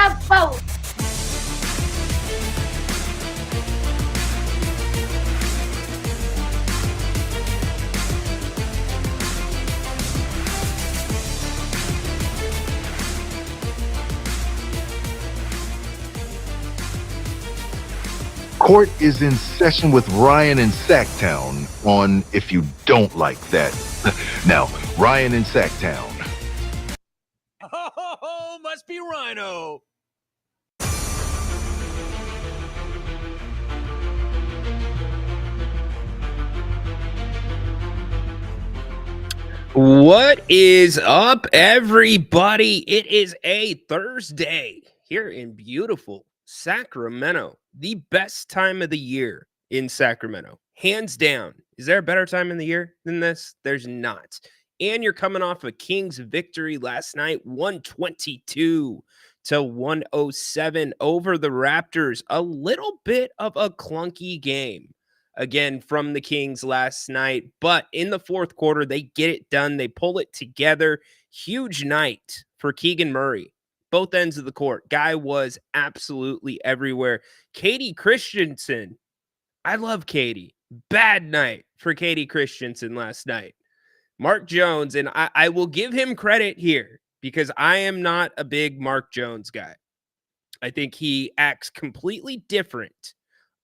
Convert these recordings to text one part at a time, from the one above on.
the boat. Court is in session with Ryan in Sacktown on If You Don't Like That. Now, Ryan in Sacktown. Oh, must be Rhino. What is up, everybody? It is a Thursday here in beautiful Sacramento. The best time of the year in Sacramento. Hands down. Is there a better time in the year than this? There's not. And you're coming off a Kings victory last night, 122 to 107 over the Raptors. A little bit of a clunky game again from the Kings last night, but in the fourth quarter, they get it done. They pull it together. Huge night for Keegan Murray. Both ends of the court. Guy was absolutely everywhere. Katie Christensen. I love Katie. Bad night for Katie Christensen last night. Mark Jones, and I will give him credit here because I am not a big Mark Jones guy. I think he acts completely different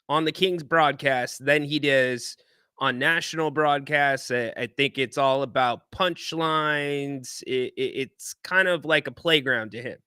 on the Kings broadcast than he does on national broadcasts. I think it's all about punchlines. It's kind of like a playground to him.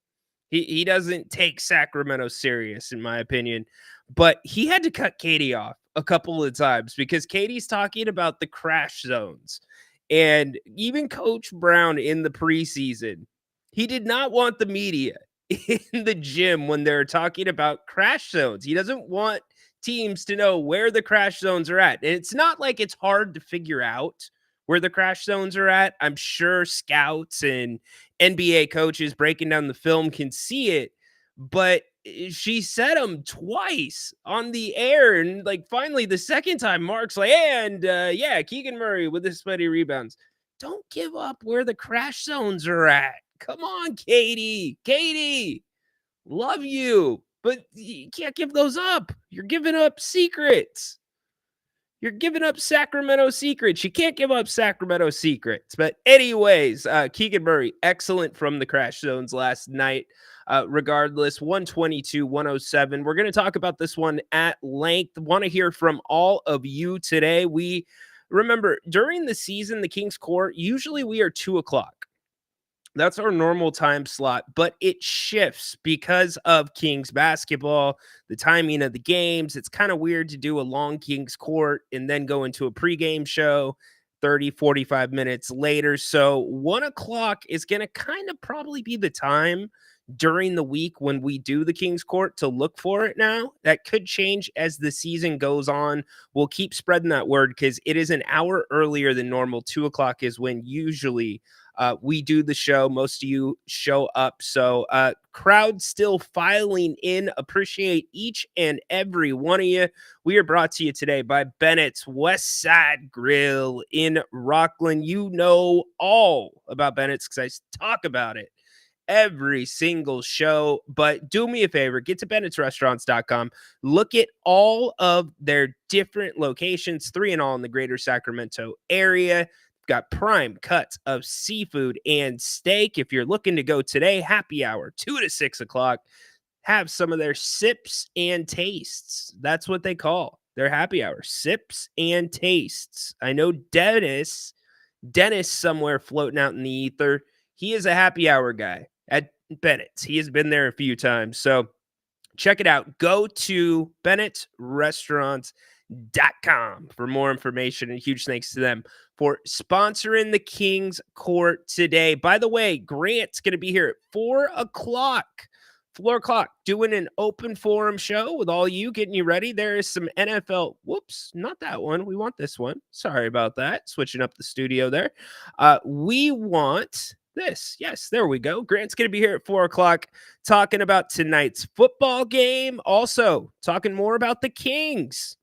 He doesn't take Sacramento serious, in my opinion. But he had to cut Katie off a couple of times because Katie's talking about the crash zones. And even Coach Brown in the preseason, he did not want the media in the gym when they're talking about crash zones. He doesn't want teams to know where the crash zones are at. And it's not like it's hard to figure out where the crash zones are at. I'm sure scouts and NBA coaches breaking down the film can see it, but she said them twice on the air. And like finally the second time, Mark's like, yeah, Keegan Murray with this many rebounds. Don't give up where the crash zones are at. Come on, Katie. Katie, love you, but you can't give those up. You're giving up secrets. You're giving up Sacramento secrets. You can't give up Sacramento secrets. But anyways, Keegan Murray, excellent from the crash zones last night. Regardless, 122-107. We're going to talk about this one at length. Want to hear from all of you today. We remember during the season, the Kings Court, usually we are 2 o'clock. That's our normal time slot, but it shifts because of Kings basketball, the timing of the games. It's kind of weird to do a long Kings Court and then go into a pregame show 30, 45 minutes later. So 1 o'clock is going to kind of probably be the time during the week when we do the Kings Court to look for it now. That could change as the season goes on. We'll keep spreading that word because it is an hour earlier than normal. 2 o'clock is when usually we do the show. Most of you show up. So crowd still filing in. Appreciate each and every one of you. We are brought to you today by Bennett's West Side Grill in Rockland. You know all about Bennett's because I talk about it every single show. But do me a favor, get to bennettsrestaurants.com. Look at all of their different locations, 3 in all in the greater Sacramento area. Got prime cuts of seafood and steak. If you're looking to go today, happy hour, 2 to 6 o'clock. Have some of their sips and tastes. That's what they call their happy hour, sips and tastes. I know Dennis somewhere floating out in the ether. He is a happy hour guy at Bennett's. He has been there a few times. So check it out. Go to bennettsrestaurants.com for more information, and huge thanks to them for sponsoring the Kings Court today. By the way, Grant's going to be here at 4 o'clock. 4 o'clock, doing an open forum show with all you, getting you ready. There is some NFL. Whoops, not that one. We want this one. Sorry about that. Switching up the studio there. We want this. Yes, there we go. Grant's going to be here at 4 o'clock talking about tonight's football game. Also, talking more about the Kings.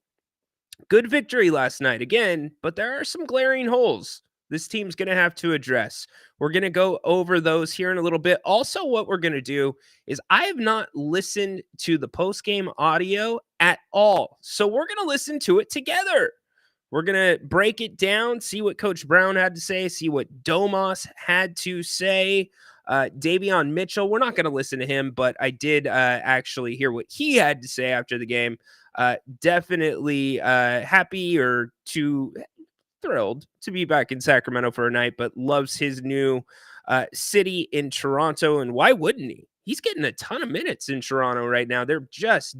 Good victory last night again, but there are some glaring holes this team's going to have to address. We're going to go over those here in a little bit. Also, what we're going to do is I have not listened to the post-game audio at all. So we're going to listen to it together. We're going to break it down, see what Coach Brown had to say, see what Domas had to say. Davion Mitchell, we're not going to listen to him, but I did actually hear what he had to say after the game. Definitely happy or thrilled to be back in Sacramento for a night, but loves his new city in Toronto. And why wouldn't he? He's getting a ton of minutes in Toronto right now. They're just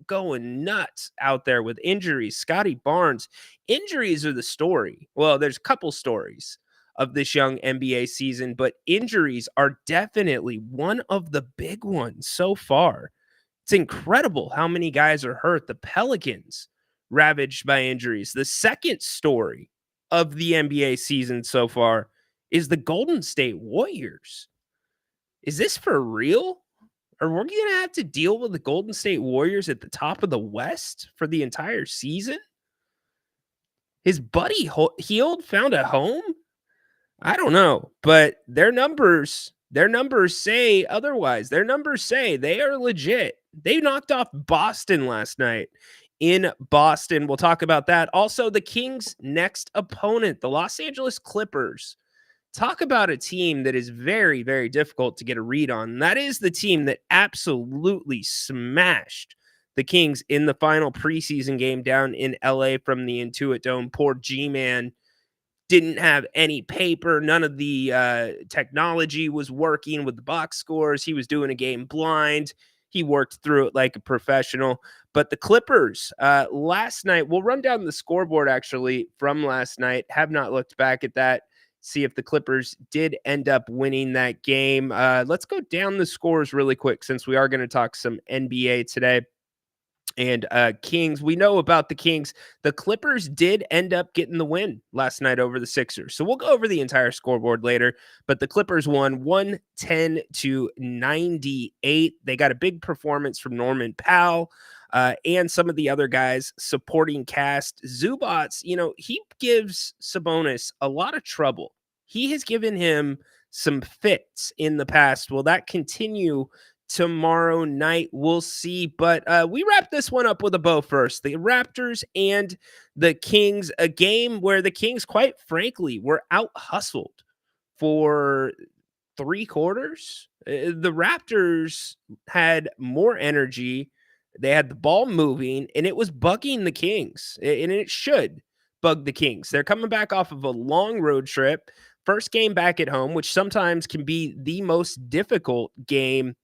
going nuts out there with injuries. Scotty Barnes, injuries are the story. Well, there's a couple stories of this young NBA season, but injuries are definitely one of the big ones so far. It's incredible how many guys are hurt. The Pelicans ravaged by injuries. The second story of the NBA season so far is the Golden State Warriors. Is this for real? Are we going to have to deal with the Golden State Warriors at the top of the West for the entire season? His buddy Hield found a home? I don't know, but their numbers say otherwise. Their numbers say they are legit. They knocked off Boston last night in Boston. We'll talk about that. Also, the Kings' next opponent, the Los Angeles Clippers. Talk about a team that is very, very difficult to get a read on. That is the team that absolutely smashed the Kings in the final preseason game down in LA from the Intuit Dome. Poor G-Man didn't have any paper. None of the technology was working with the box scores. He was doing a game blind. He worked through it like a professional. But the Clippers last night, we'll run down the scoreboard actually from last night. Have not looked back at that. See if the Clippers did end up winning that game. Let's go down the scores really quick since we are going to talk some NBA today. And Kings, we know about the Kings. The Clippers did end up getting the win last night over the Sixers. So we'll go over the entire scoreboard later. But the Clippers won 110-98. They got a big performance from Norman Powell and some of the other guys supporting cast. Zubats, he gives Sabonis a lot of trouble. He has given him some fits in the past. Will that continue tomorrow night? We'll see. But we wrap this one up with a bow first. The Raptors and the Kings, a game where the Kings, quite frankly, were out-hustled for 3 quarters. The Raptors had more energy. They had the ball moving, and it was bugging the Kings, and it should bug the Kings. They're coming back off of a long road trip, first game back at home, which sometimes can be the most difficult game.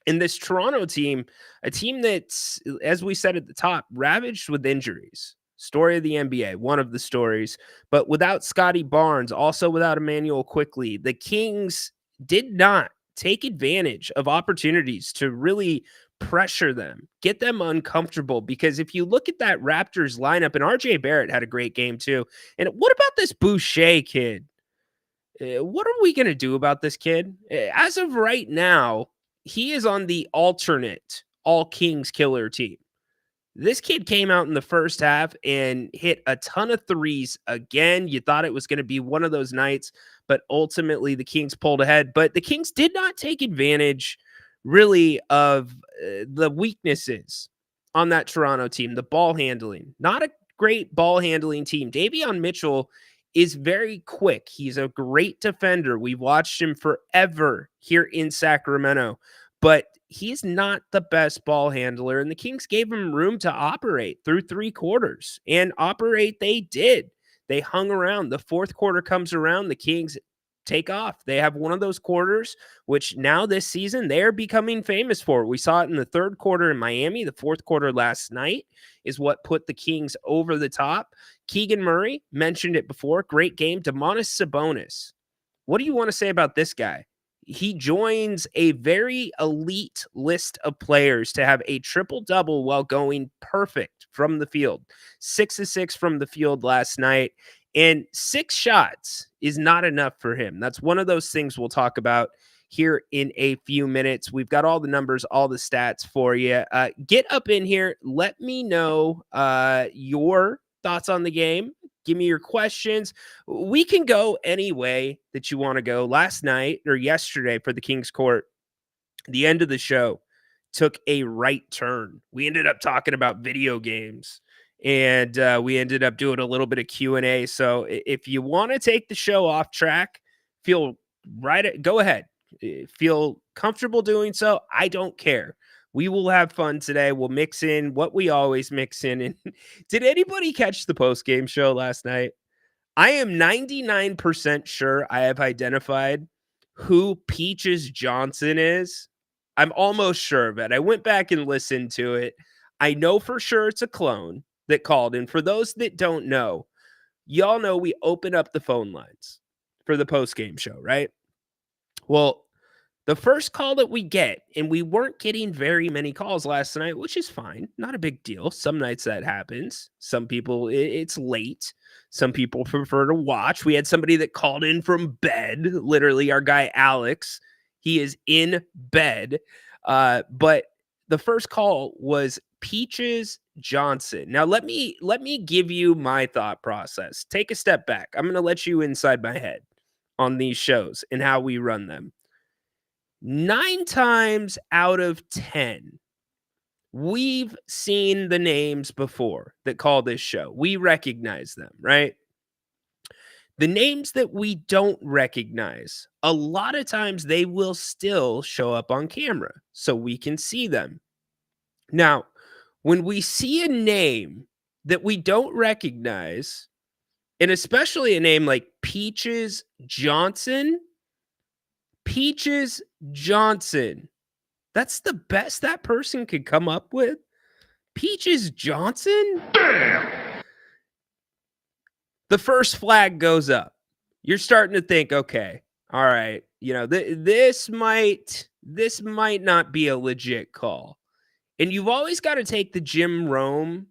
In this Toronto team, a team that's, as we said at the top, ravaged with injuries. Story of the NBA, one of the stories. But without Scotty Barnes, also without Emmanuel Quickley, the Kings did not take advantage of opportunities to really pressure them, get them uncomfortable. Because if you look at that Raptors lineup, and RJ Barrett had a great game too. And what about this Boucher kid? What are we going to do about this kid? As of right now, he is on the alternate all Kings killer team. This kid came out in the first half and hit a ton of threes again. You thought it was going to be one of those nights, but ultimately the Kings pulled ahead. But the Kings did not take advantage really of the weaknesses on that Toronto team, the ball handling. Not a great ball handling team. Davion Mitchell is very quick. He's a great defender. We've watched him forever here in Sacramento, but he's not the best ball handler, and the Kings gave him room to operate through 3 quarters, and operate they did. They hung around. The fourth quarter comes around, the Kings take off. They have one of those quarters, which now this season they're becoming famous for. We saw it in the third quarter in Miami. The fourth quarter last night is what put the Kings over the top. Keegan Murray, mentioned it before, great game. Domantas Sabonis. What do you want to say about this guy? He joins a very elite list of players to have a triple-double while going perfect from the field. 6 of 6 from the field last night. And 6 shots is not enough for him. That's one of those things we'll talk about here in a few minutes. We've got all the numbers, all the stats for you. Get up in here. Let me know your thoughts on the game. Give me your questions. We can go any way that you want to go. Last night or yesterday for the King's Court, the end of the show took a right turn. We ended up talking about video games, and we ended up doing a little bit of Q&A. So if you want to take the show off track, go ahead. Feel comfortable doing so. I don't care. We will have fun today. We'll mix in what we always mix in. And did anybody catch the post-game show last night? I am 99% sure I have identified who Peaches Johnson is. I'm almost sure of it. I went back and listened to it. I know for sure it's a clone that called. And for those that don't know, y'all know we open up the phone lines for the post-game show, right? Well, the first call that we get, and we weren't getting very many calls last night, which is fine. Not a big deal. Some nights that happens. Some people, it's late. Some people prefer to watch. We had somebody that called in from bed. Literally, our guy, Alex, he is in bed. But the first call was Peaches Johnson. Now, let me give you my thought process. Take a step back. I'm going to let you inside my head on these shows and how we run them. 9 times out of 10, we've seen the names before that call this show. We recognize them, right? The names that we don't recognize, a lot of times they will still show up on camera so we can see them. Now, when we see a name that we don't recognize, and especially a name like Peaches Johnson, that's the best that person could come up with? Peaches Johnson? Damn! The first flag goes up. You're starting to think, okay, all right, this might not be a legit call. And you've always got to take the Jim Rome.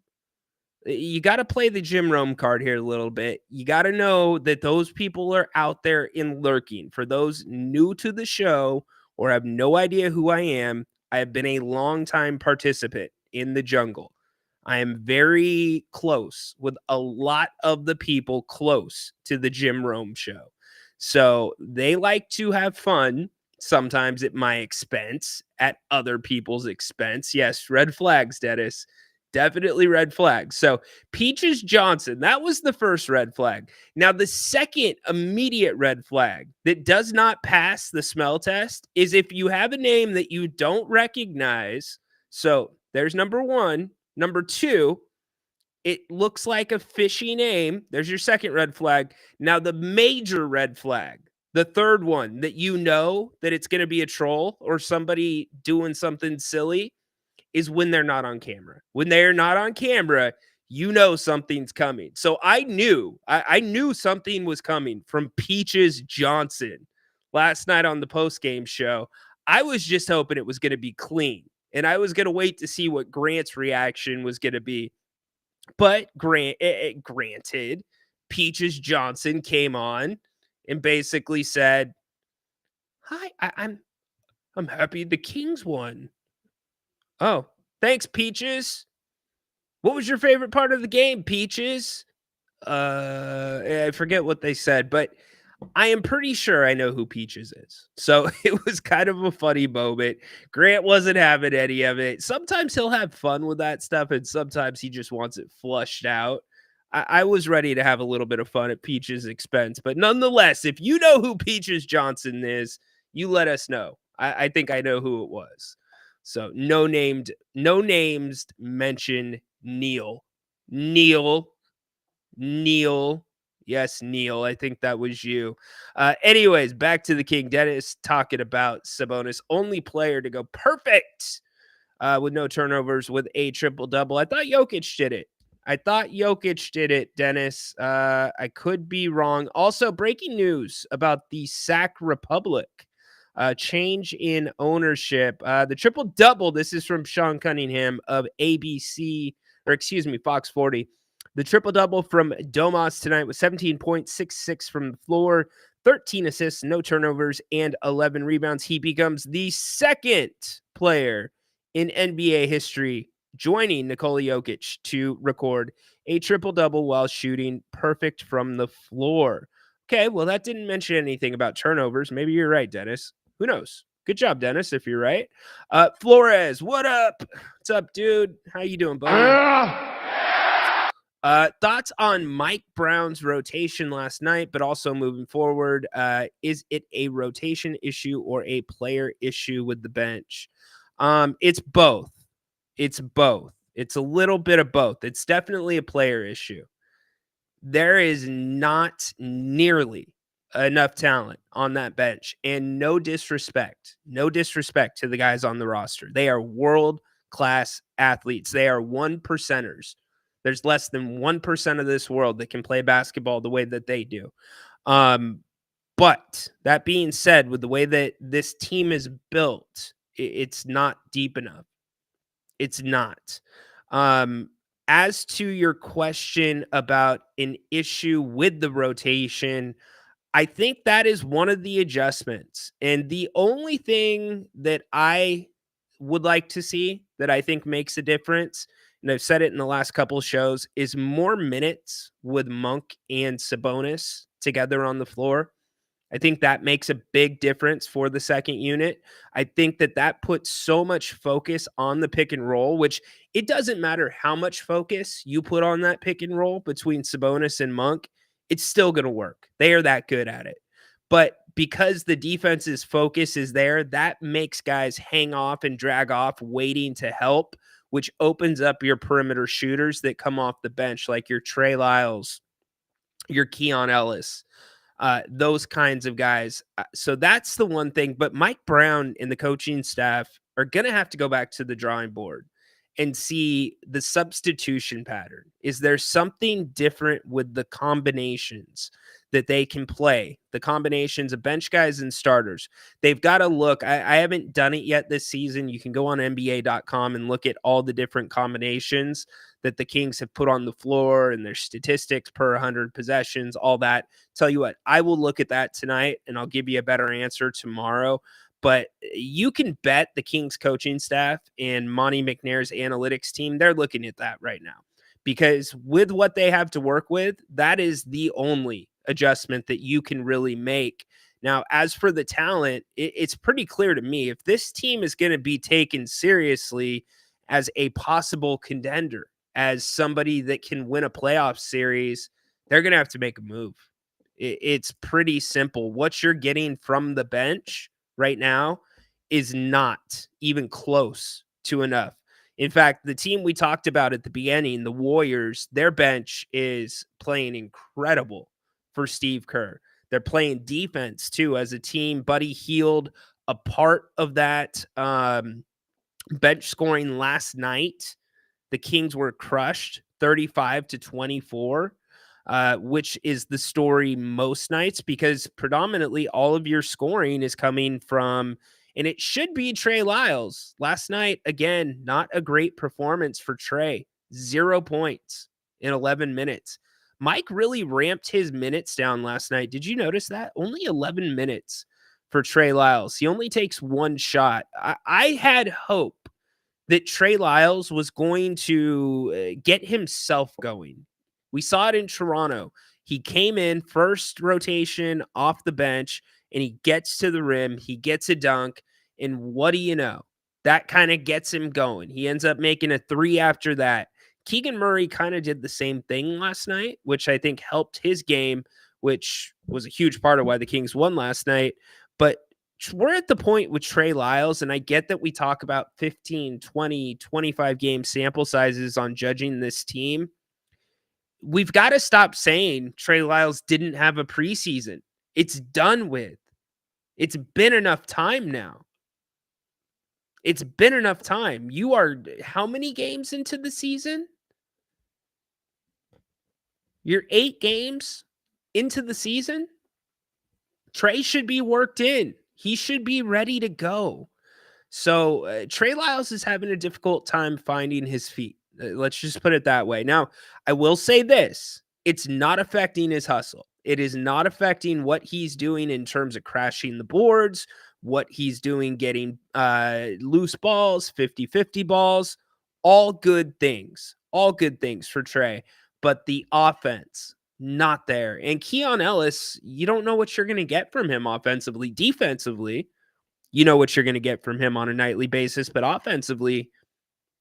You got to play the Jim Rome card here a little bit. You got to know that those people are out there and lurking. For those new to the show or have no idea who I am, I have been a longtime participant in the jungle. I am very close with a lot of the people close to the Jim Rome show. So they like to have fun, sometimes at my expense, at other people's expense. Yes, red flags, Dennis. Definitely red flags. So Peaches Johnson, that was the first red flag. Now, the second immediate red flag that does not pass the smell test is if you have a name that you don't recognize. So there's number one. Number two, it looks like a fishy name. There's your second red flag. Now, the major red flag, the third one that you know that it's going to be a troll or somebody doing something silly, is when they're not on camera. When they're not on camera, you know something's coming. So I knew something was coming from Peaches Johnson last night on the post-game show. I was just hoping it was going to be clean, and I was going to wait to see what Grant's reaction was going to be. But granted, Peaches Johnson came on and basically said, "Hi, I'm happy the Kings won." Oh, thanks, Peaches. What was your favorite part of the game, Peaches? I forget what they said, but I am pretty sure I know who Peaches is. So it was kind of a funny moment. Grant wasn't having any of it. Sometimes he'll have fun with that stuff, and sometimes he just wants it flushed out. I was ready to have a little bit of fun at Peaches' expense, but nonetheless, if you know who Peaches Johnson is, you let us know. I think I know who it was. So no names mention Neil. Yes, Neil. I think that was you. Anyways, back to the King. Dennis talking about Sabonis, only player to go perfect with no turnovers with a triple-double. I thought Jokic did it. Dennis. I could be wrong. Also, breaking news about the Sac Republic. Change in ownership. The triple-double, this is from Sean Cunningham of Fox 40. The triple-double from Domas tonight was 17.66 from the floor, 13 assists, no turnovers, and 11 rebounds. He becomes the second player in NBA history joining Nikola Jokic to record a triple-double while shooting perfect from the floor. Okay, well, that didn't mention anything about turnovers. Maybe you're right, Dennis. Who knows? Good job, Dennis, if you're right. Flores, what up? What's up, dude? How you doing, buddy? Thoughts on Mike Brown's rotation last night, but also moving forward. Is it a rotation issue or a player issue with the bench? It's both. It's both. It's a little bit of both. It's definitely a player issue. There is not nearly enough talent on that bench, and no disrespect to the guys on the roster. They are world-class athletes. They are one percenters. There's less than 1% of this world that can play basketball the way that they do. But that being said, with the way that this team is built, it's not deep enough. It's not. As to your question about an issue with the rotation, I think that is one of the adjustments. And the only thing that I would like to see that I think makes a difference, and I've said it in the last couple of shows, is more minutes with Monk and Sabonis together on the floor. I think that makes a big difference for the second unit. I think that puts so much focus on the pick and roll, which it doesn't matter how much focus you put on that pick and roll between Sabonis and Monk, it's still going to work. They are that good at it. But because the defense's focus is there, that makes guys hang off and drag off waiting to help, which opens up your perimeter shooters that come off the bench, like your Trey Lyles, your Keon Ellis, those kinds of guys. So that's the one thing. But Mike Brown and the coaching staff are going to have to go back to the drawing board and see the substitution pattern. Is there something different with the combinations that they can play? The combinations of bench guys and starters. They've got to look. I haven't done it yet this season. You can go on NBA.com and look at all the different combinations that the Kings have put on the floor and their statistics per 100 possessions, all that. Tell you what, I will look at that tonight and I'll give you a better answer tomorrow. But you can bet the Kings coaching staff and Monty McNair's analytics team, they're looking at that right now. Because with what they have to work with, that is the only adjustment that you can really make. Now, as for the talent, it's pretty clear to me, if this team is going to be taken seriously as a possible contender, as somebody that can win a playoff series, they're going to have to make a move. It's pretty simple. What you're getting from the bench right now is not even close to enough. In fact, the team we talked about at the beginning, the Warriors, their bench is playing incredible for Steve Kerr. They're playing defense too as a team. Buddy Hield, a part of that bench scoring last night. The Kings were crushed 35-24. Which is the story most nights, because predominantly all of your scoring is coming from, and it should be Trey Lyles. Last night, again, not a great performance for Trey. 0 points in 11 minutes. Mike really ramped his minutes down last night. Did you notice that? Only 11 minutes for Trey Lyles. He only takes one shot. I had hope that Trey Lyles was going to get himself going. We saw it in Toronto. He came in first rotation off the bench and he gets to the rim. He gets a dunk. And what do you know? That kind of gets him going. He ends up making a 3 after that. Keegan Murray kind of did the same thing last night, which I think helped his game, which was a huge part of why the Kings won last night. But we're at the point with Trey Lyles, and I get that we talk about 15, 20, 25 game sample sizes on judging this team. We've got to stop saying Trey Lyles didn't have a preseason. It's done with. It's been enough time now. It's been enough time. You are how many games into the season? You're 8 games into the season. Trey should be worked in. He should be ready to go. So Trey Lyles is having a difficult time finding his feet. Let's just put it that way. Now, I will say this. It's not affecting his hustle. It is not affecting what he's doing in terms of crashing the boards, what he's doing getting loose balls, 50-50 balls. All good things. All good things for Trey. But the offense, not there. And Keon Ellis, you don't know what you're going to get from him offensively. Defensively, you know what you're going to get from him on a nightly basis. But offensively,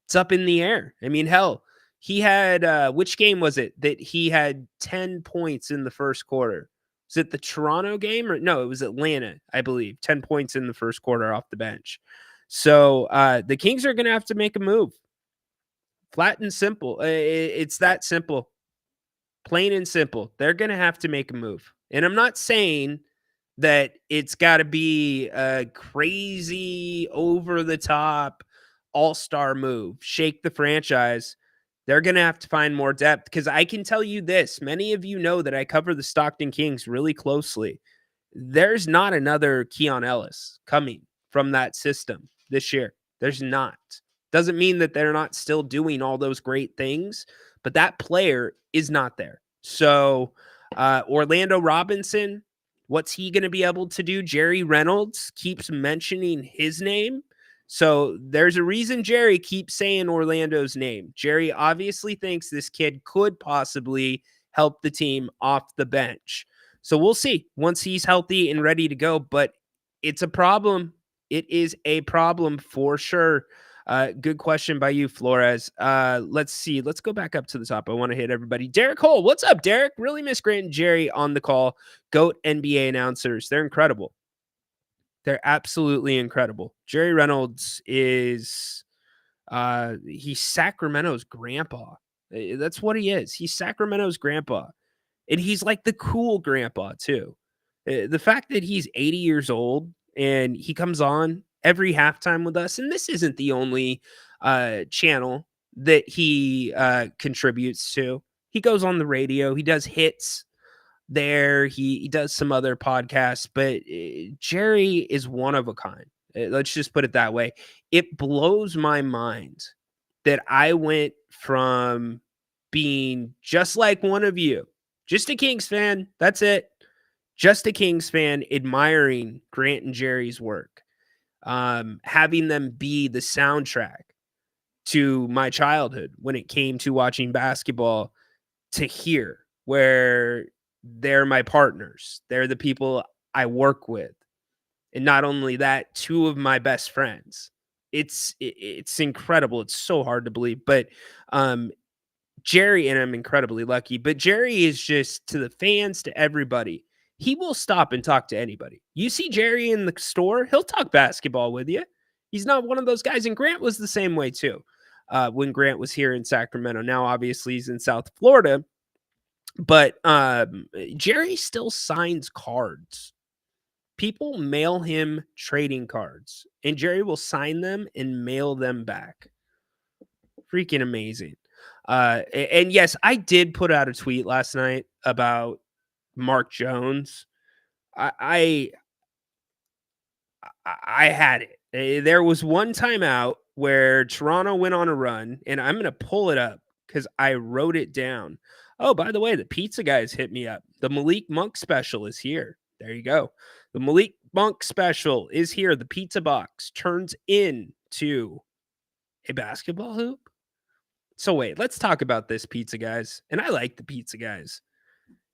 it's up in the air. I mean, hell, he had which game was it that he had 10 points in the first quarter? Was it the Toronto game or no, it was Atlanta, I believe. 10 points in the first quarter off the bench. So the Kings are going to have to make a move. Flat and simple. It's that simple. Plain and simple. They're going to have to make a move. And I'm not saying that it's got to be a crazy, over the top, all-star move, shake the franchise. They're going to have to find more depth because I can tell you this. Many of you know that I cover the Stockton Kings really closely. There's not another Keon Ellis coming from that system this year. There's not. Doesn't mean that they're not still doing all those great things, but that player is not there. So Orlando Robinson, what's he going to be able to do? Jerry Reynolds keeps mentioning his name. So there's a reason Jerry keeps saying Orlando's name. Jerry obviously thinks this kid could possibly help the team off the bench. So we'll see once he's healthy and ready to go. But it's a problem. It is a problem for sure. Good question by you, Flores. Let's see. Let's go back up to the top. I want to hit everybody. Derek Hole, what's up, Derek? Really miss Grant and Jerry on the call. GOAT NBA announcers. They're incredible. They're absolutely incredible. Jerry Reynolds is he's Sacramento's grandpa. That's what he is. He's Sacramento's grandpa. And he's like the cool grandpa too. The fact that he's 80 years old and he comes on every halftime with us, and this isn't the only channel that he contributes to. He goes on the radio. He does hits there. He does some other podcasts, but Jerry is one of a kind. Let's just put it that way. It blows my mind that I went from being just like one of you, just a Kings fan. That's it. Just a Kings fan, admiring Grant and Jerry's work, having them be the soundtrack to my childhood when it came to watching basketball, to here where they're my partners. They're the people I work with. And not only that, two of my best friends. It's incredible. It's so hard to believe. But Jerry, and I'm incredibly lucky, but Jerry is just, to the fans, to everybody, he will stop and talk to anybody. You see Jerry in the store, he'll talk basketball with you. He's not one of those guys. And Grant was the same way too. When Grant was here in Sacramento. Now, obviously, he's in South Florida. But Jerry still signs cards. People mail him trading cards, and Jerry will sign them and mail them back. Freaking amazing. And yes, I did put out a tweet last night about Mark Jones. I had it. There was one timeout where Toronto went on a run, and I'm going to pull it up because I wrote it down. Oh, by the way, the pizza guys hit me up. The Malik Monk special is here. There you go. The Malik Monk special is here. The pizza box turns into a basketball hoop. So wait, let's talk about this, pizza guys. And I like the pizza guys.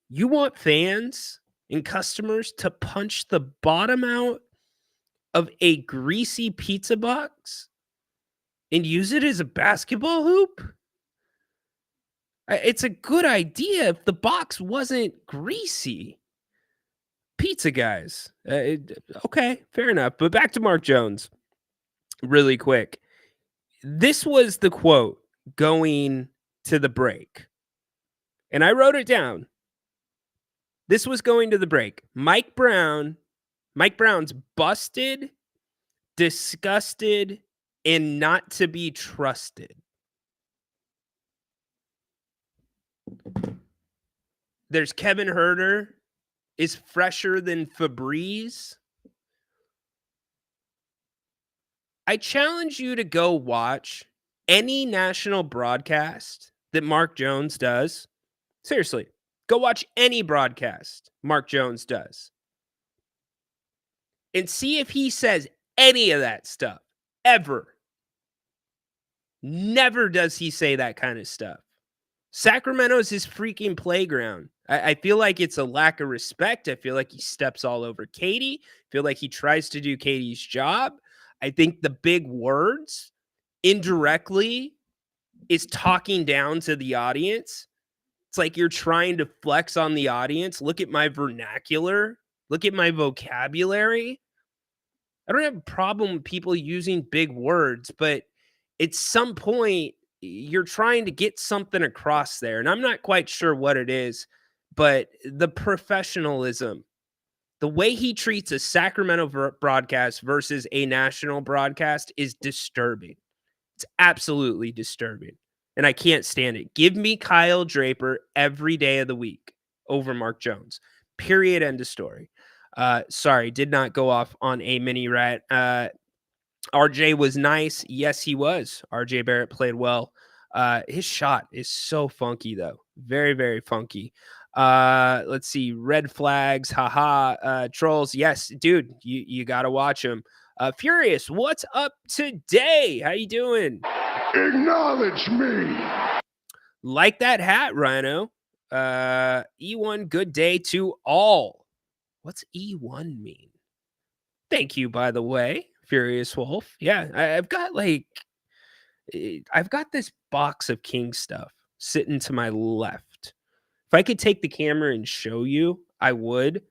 You want fans and customers to punch the bottom out of a greasy pizza box and use it as a basketball hoop? It's a good idea if the box wasn't greasy. Pizza guys. Okay, fair enough. But back to Mark Jones really quick. This was the quote going to the break. And I wrote it down. This was going to the break. Mike Brown's busted, disgusted, and not to be trusted. There's Kevin Huerter is fresher than Febreze. I challenge you to go watch any national broadcast that Mark Jones does. Seriously, go watch any broadcast Mark Jones does and see if he says any of that stuff ever. Never does he say that kind of stuff. Sacramento's his freaking playground. I feel like it's a lack of respect. I feel like he steps all over Katie. I feel like he tries to do Katie's job. I think the big words indirectly is talking down to the audience. It's like you're trying to flex on the audience. Look at my vernacular. Look at my vocabulary. I don't have a problem with people using big words, but at some point, you're trying to get something across there. And I'm not quite sure what it is, but the professionalism, the way he treats a Sacramento broadcast versus a national broadcast is disturbing. It's absolutely disturbing. And I can't stand it. Give me Kyle Draper every day of the week over Mark Jones. Period. End of story. Sorry, did not go off on a mini rat. RJ was nice. Yes, he was. RJ Barrett played well. His shot is so funky, though. Very, very funky. Let's see. Red flags. Haha. Trolls. Yes, dude, you got to watch him. Furious, what's up today? How you doing? Acknowledge me. Like that hat, Rhino. E1, good day to all. What's E1 mean? Thank you, by the way, Furious Wolf. Yeah, I've got this box of King stuff sitting to my left. If I could take the camera and show you, I would,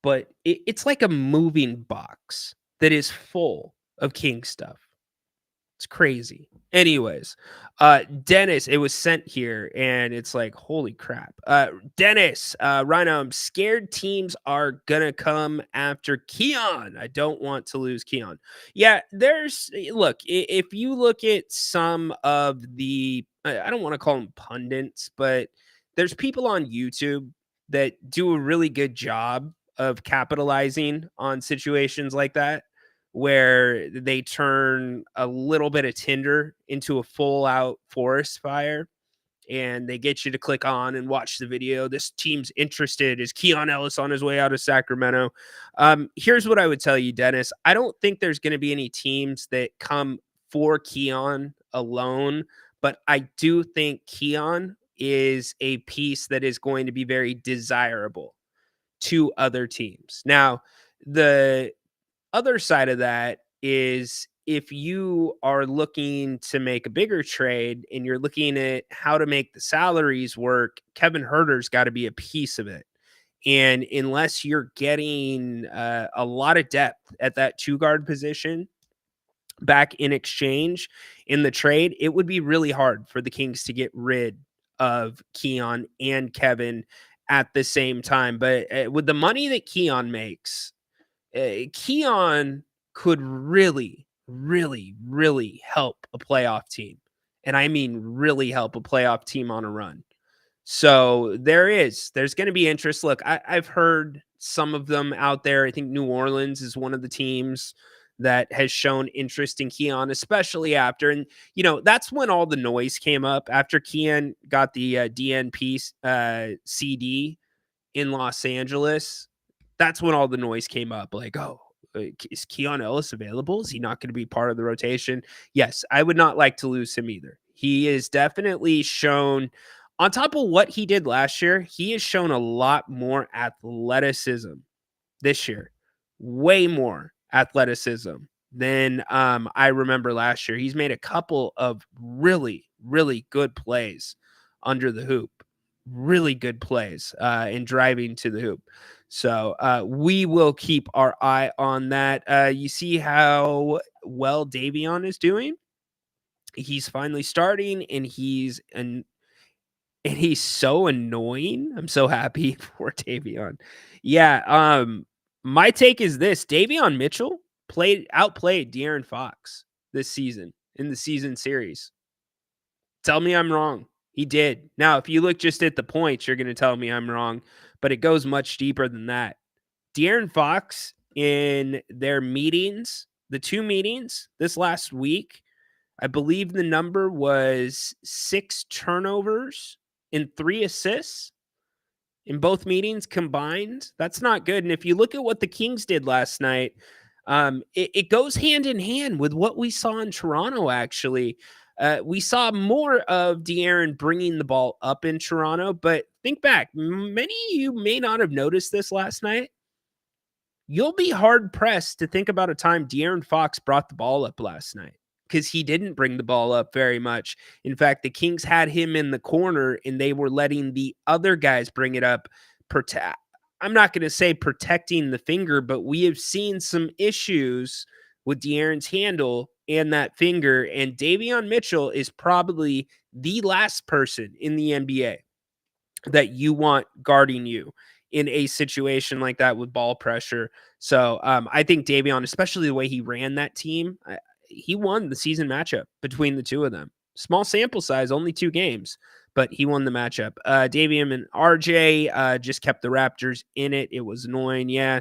but it's like a moving box that is full of King stuff. It's crazy. Anyways, Dennis, it was sent here and it's like, holy crap. Dennis, Rhino, I'm scared teams are gonna come after Keon. I don't want to lose Keon. Yeah, look, if you look at some of the, I don't want to call them pundits, but there's people on YouTube that do a really good job of capitalizing on situations like that, where they turn a little bit of tinder into a full out forest fire and they get you to click on and watch the video. This team's interested. Is Keon Ellis on his way out of Sacramento? Here's what I would tell you, Dennis. I don't think there's going to be any teams that come for Keon alone, but I do think Keon is a piece that is going to be very desirable to other teams. Now, the other side of that is if you are looking to make a bigger trade and you're looking at how to make the salaries work, Kevin Huerter's got to be a piece of it. And unless you're getting a lot of depth at that two guard position back in exchange in the trade, it would be really hard for the Kings to get rid of Keon and Kevin at the same time. But with the money that Keon makes, Keon could really, really, really help a playoff team. And I mean, really help a playoff team on a run. So there's going to be interest. Look, I've heard some of them out there. I think New Orleans is one of the teams that has shown interest in Keon, especially after, and that's when all the noise came up after Keon got the DNP CD in Los Angeles. That's when all the noise came up. Like, oh, is Keon Ellis available? Is he not going to be part of the rotation? Yes, I would not like to lose him either. He is definitely shown, on top of what he did last year, he has shown a lot more athleticism this year. Way more athleticism than I remember last year. He's made a couple of really, really good plays under the hoop. Really good plays in driving to the hoop. So we will keep our eye on that. You see how well Davion is doing? He's finally starting, and he's so annoying. I'm so happy for Davion. Yeah. My take is this: Davion Mitchell outplayed De'Aaron Fox this season in the season series. Tell me I'm wrong. He did. Now, if you look just at the points, you're going to tell me I'm wrong, but it goes much deeper than that. De'Aaron Fox, in their meetings, the two meetings this last week, I believe the number was 6 turnovers and 3 assists in both meetings combined. That's not good. And if you look at what the Kings did last night, it goes hand in hand with what we saw in Toronto, actually. We saw more of De'Aaron bringing the ball up in Toronto, but think back. Many of you may not have noticed this last night. You'll be hard pressed to think about a time De'Aaron Fox brought the ball up last night, because he didn't bring the ball up very much. In fact, the Kings had him in the corner and they were letting the other guys bring it up. I'm not going to say protecting the finger, but we have seen some issues with De'Aaron's handle and that finger. And Davion Mitchell is probably the last person in the NBA that you want guarding you in a situation like that with ball pressure. So I think Davion, especially the way he ran that team, he won the season matchup between the two of them. Small sample size, only 2 games, but he won the matchup. Davion and RJ just kept the Raptors in it. It was annoying. Yeah.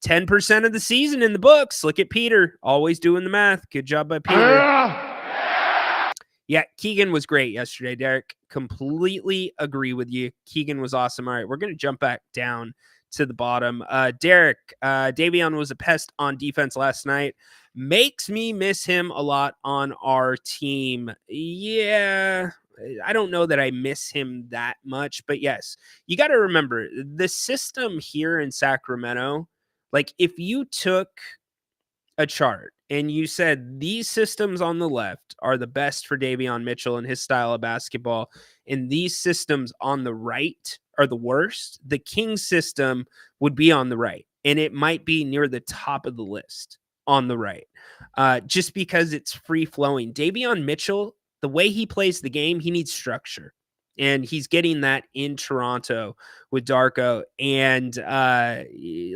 10% of the season in the books. Look at Peter, always doing the math. Good job by Peter. Yeah, Keegan was great yesterday, Derek. Completely agree with you. Keegan was awesome. All right, we're going to jump back down to the bottom. Derek, Davion was a pest on defense last night. Makes me miss him a lot on our team. Yeah, I don't know that I miss him that much, but yes, you got to remember the system here in Sacramento. Like, if you took a chart and you said these systems on the left are the best for Davion Mitchell and his style of basketball, and these systems on the right are the worst, the Kings system would be on the right, and it might be near the top of the list on the right, just because it's free flowing. Davion Mitchell, the way he plays the game, he needs structure, and he's getting that in Toronto with Darko. And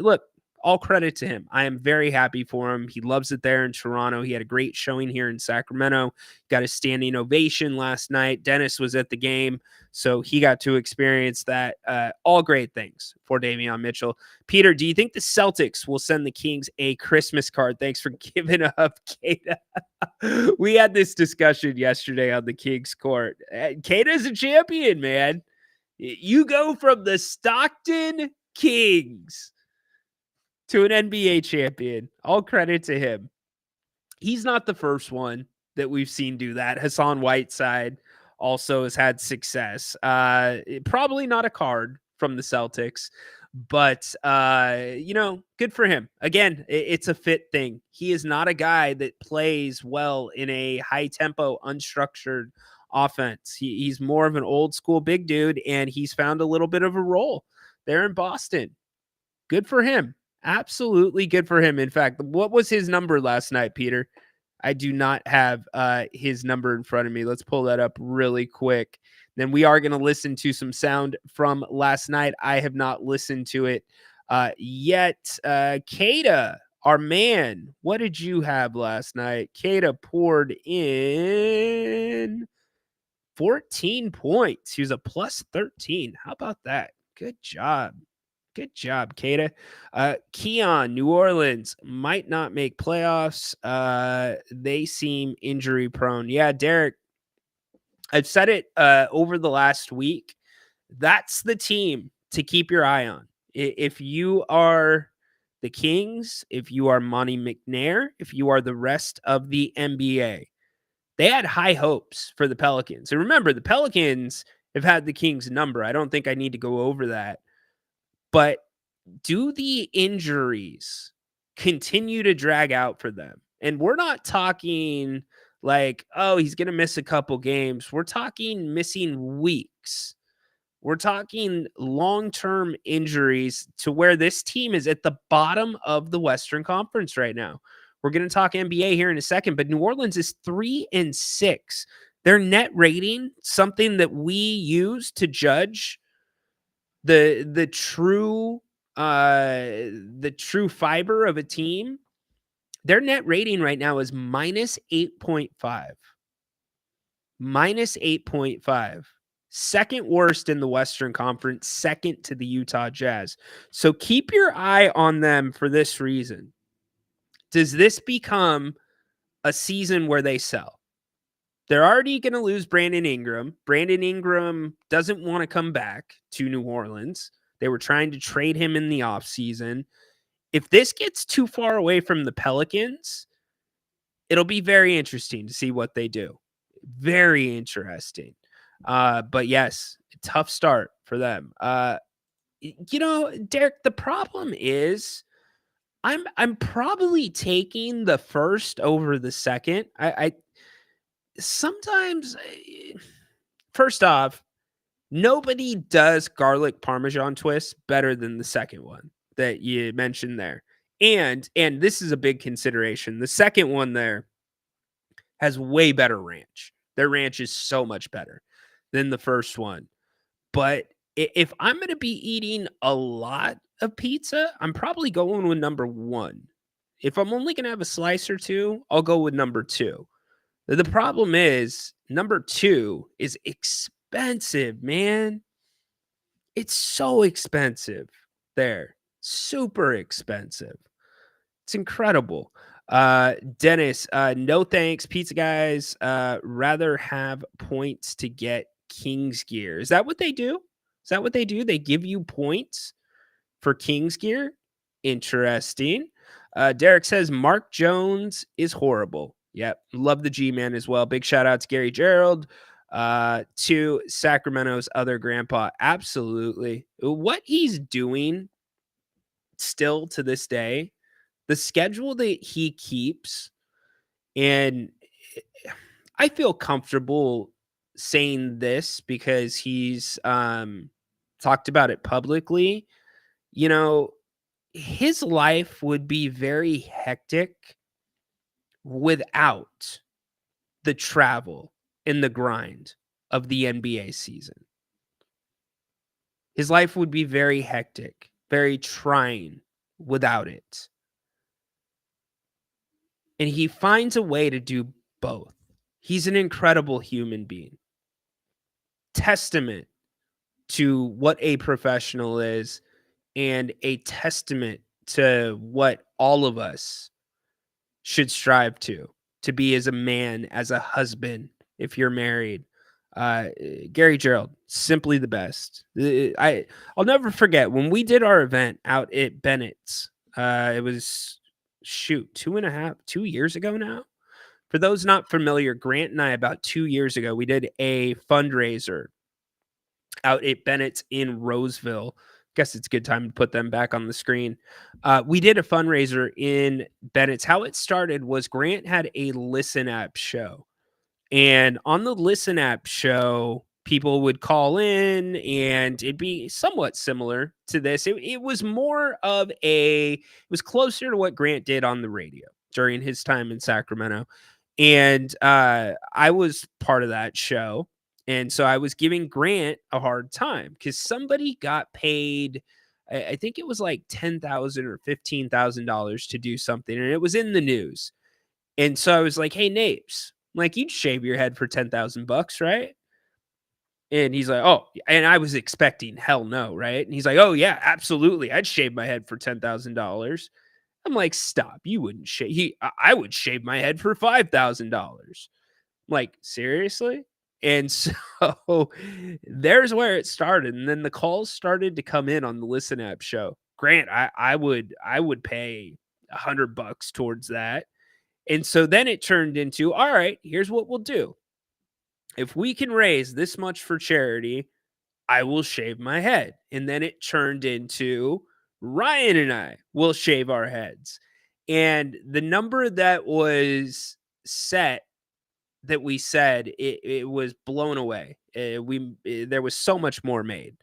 look, all credit to him. I am very happy for him. He loves it there in Toronto. He had a great showing here in Sacramento. Got a standing ovation last night. Dennis was at the game, so he got to experience that. All great things for Davion Mitchell. Peter, do you think the Celtics will send the Kings a Christmas card? Thanks for giving up, Keita. We had this discussion yesterday on the Kings court. Keita's a champion, man. You go from the Stockton Kings to an NBA champion. All credit to him. He's not the first one that we've seen do that. Hassan Whiteside also has had success. Probably not a card from the Celtics, but good for him. Again, it's a fit thing. He is not a guy that plays well in a high tempo, unstructured offense. He's more of an old school big dude, and he's found a little bit of a role there in Boston. Good for him. Absolutely good for him. In fact, what was his number last night, Peter? I do not have his number in front of me. Let's pull that up really quick. Then we are going to listen to some sound from last night. I have not listened to it yet. Keita, our man, what did you have last night? Keita poured in 14 points. He was a plus 13. How about that? Good job. Good job, Keita. Keon, New Orleans might not make playoffs. They seem injury prone. Yeah, Derek, I've said it over the last week. That's the team to keep your eye on. If you are the Kings, if you are Monty McNair, if you are the rest of the NBA, they had high hopes for the Pelicans. And remember, the Pelicans have had the Kings number. I don't think I need to go over that. But do the injuries continue to drag out for them? And we're not talking like, oh, he's going to miss a couple games. We're talking missing weeks. We're talking long-term injuries to where this team is at the bottom of the Western Conference right now. We're going to talk NBA here in a second, but New Orleans is 3-6. Their net rating, something that we use to judge the true fiber of a team, their net rating right now is minus 8.5. Minus 8.5. Second worst in the Western Conference, second to the Utah Jazz. So keep your eye on them for this reason. Does this become a season where they sell? They're already going to lose Brandon Ingram. Brandon Ingram doesn't want to come back to New Orleans. They were trying to trade him in the offseason. If this gets too far away from the Pelicans, it'll be very interesting to see what they do. Very interesting. But yes, tough start for them. Derek, the problem is I'm probably taking the first over the second. I sometimes first off, nobody does garlic parmesan twist better than the second one that you mentioned there. And this is a big consideration. The second one there has way better ranch. Their ranch is so much better than the first one. But if I'm going to be eating a lot of pizza, I'm probably going with number 1. If I'm only going to have a slice or 2, I'll go with number 2. The problem is number 2 is expensive, man. It's so expensive there. Super expensive. It's incredible. Dennis, no thanks, pizza guys. Rather have points to get King's gear. Is that what they do? Is that what they do? They give you points for King's gear? Interesting. Derek says Mark Jones is horrible. Yep. Love the G-Man as well. Big shout out to Gary Gerald, to Sacramento's other grandpa. Absolutely. What he's doing still to this day, the schedule that he keeps, and I feel comfortable saying this because he's talked about it publicly. You know, his life would be very hectic without the travel and the grind of the NBA season. His life would be very hectic, very trying without it. And he finds a way to do both. He's an incredible human being. Testament to what a professional is, and a testament to what all of us should strive to be as a man, as a husband, if you're married. Gary Gerald, simply the best. I'll never forget when we did our event out at Bennett's. It was 2 years ago now. For those not familiar, Grant and I, about 2 years ago, we did a fundraiser out at Bennett's in Roseville. Guess it's a good time to put them back on the screen. We did a fundraiser in Bennett's. How it started was Grant had a Listen App show. And on the Listen App show, people would call in and it'd be somewhat similar to this. It was more of it was closer to what Grant did on the radio during his time in Sacramento. And I was part of that show. And so I was giving Grant a hard time because somebody got paid, I think it was like $10,000 or $15,000 to do something, and it was in the news. And so I was like, "Hey, Napes, like you'd shave your head for $10,000, right?" And he's like, "Oh," and I was expecting hell no, right? And he's like, "Oh yeah, absolutely, I'd shave my head for $10,000." I'm like, "Stop, you wouldn't shave." I would shave my head for $5,000. Like, seriously? And so there's where it started. And then the calls started to come in on the Listen App show. Grant, I would pay $100 towards that. And so then it turned into, all right, here's what we'll do. If we can raise this much for charity, I will shave my head. And then it turned into Ryan and I will shave our heads. And the number that was set, that we said, it was blown away. There was so much more made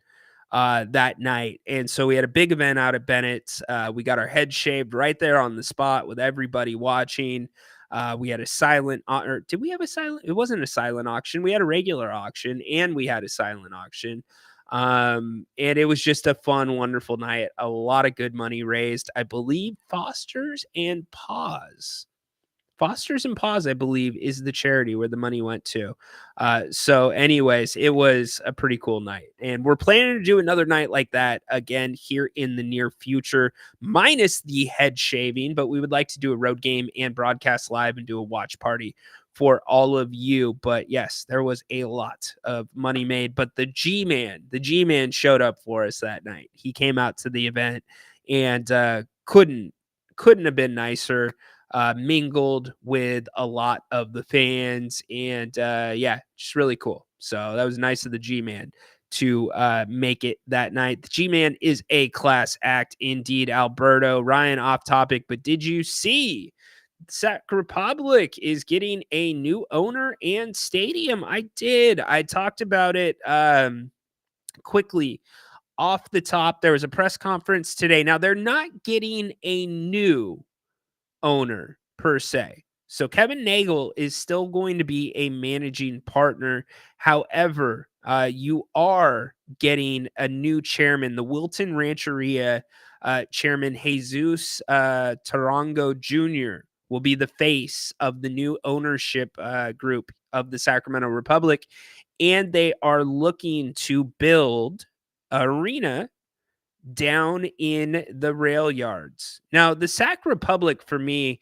that night. And so we had a big event out at Bennett's. We got our head shaved right there on the spot with everybody watching. We had a silent, or did we have a silent? It wasn't a silent auction. We had a regular auction and we had a silent auction. And it was just a fun, wonderful night. A lot of good money raised. I believe Foster's and Paws, I believe, is the charity where the money went to. So anyways, it was a pretty cool night. And we're planning to do another night like that again here in the near future, minus the head shaving. But we would like to do a road game and broadcast live and do a watch party for all of you. But yes, there was a lot of money made. But the G-Man showed up for us that night. He came out to the event and couldn't have been nicer. mingled with a lot of the fans, and yeah, just really cool. So that was nice of the G-Man to make it that night. The G-Man is a class act indeed, Alberto. Ryan, off topic, but did you see Sac Republic is getting a new owner and stadium? I did. I talked about it quickly off the top. There was a press conference today. Now, they're not getting a new owner per se. So Kevin Nagel is still going to be a managing partner. However, you are getting a new chairman. The Wilton Rancheria chairman, Jesus Tarango Jr., will be the face of the new ownership group of the Sacramento Republic. And they are looking to build an arena down in the rail yards. Now, the Sac Republic, for me,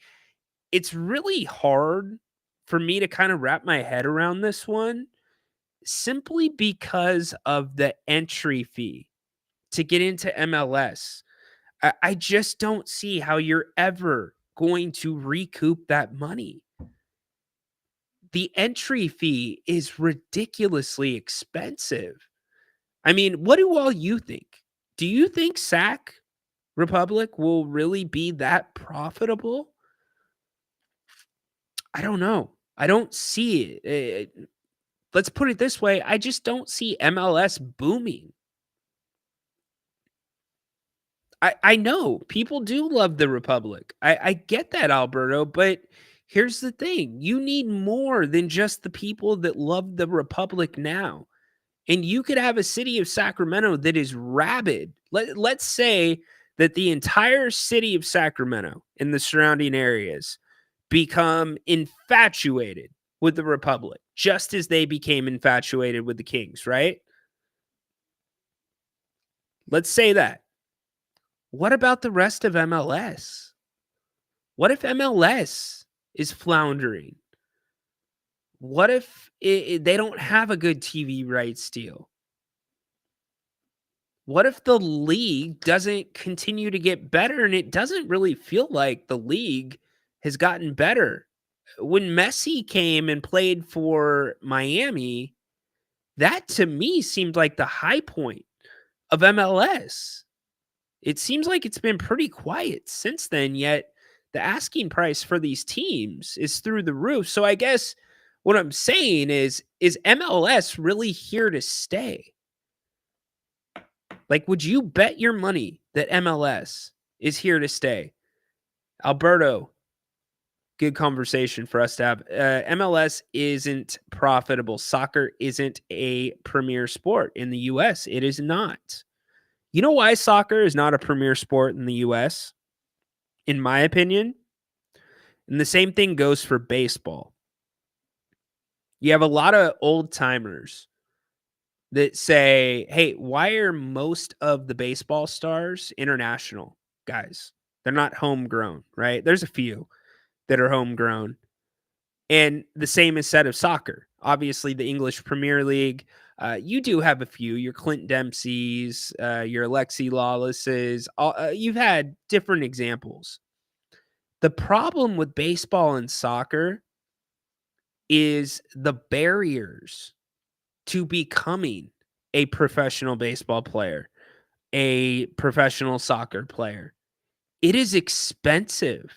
it's really hard for me to kind of wrap my head around this one, simply because of the entry fee to get into MLS. I just don't see how you're ever going to recoup that money. The entry fee is ridiculously expensive. I mean, what do all you think? Do you think Sac Republic will really be that profitable? I don't know. I don't see it. Let's put it this way. I just don't see MLS booming. I know people do love the Republic. I get that, Alberto, but here's the thing. You need more than just the people that love the Republic now. And you could have a city of Sacramento that is rabid. Let's say that the entire city of Sacramento and the surrounding areas become infatuated with the Republic, just as they became infatuated with the Kings, right? Let's say that. What about the rest of MLS? What if MLS is floundering? What if they don't have a good TV rights deal? What if the league doesn't continue to get better? And it doesn't really feel like the league has gotten better. When Messi came and played for Miami, that to me seemed like the high point of MLS. It seems like it's been pretty quiet since then, yet the asking price for these teams is through the roof. So I guess what I'm saying is MLS really here to stay? Like, would you bet your money that MLS is here to stay? Alberto, good conversation for us to have. MLS isn't profitable. Soccer isn't a premier sport in the U.S. It is not. You know why soccer is not a premier sport in the U.S., in my opinion? And the same thing goes for baseball. You have a lot of old timers that say, hey, why are most of the baseball stars international guys? They're not homegrown, right? There's a few that are homegrown. And the same is said of soccer. Obviously, the English Premier League, you do have a few. Your Clint Dempseys, your Alexi Lawlesses. You've had different examples. The problem with baseball and soccer is the barriers to becoming a professional baseball player, a professional soccer player. It is expensive.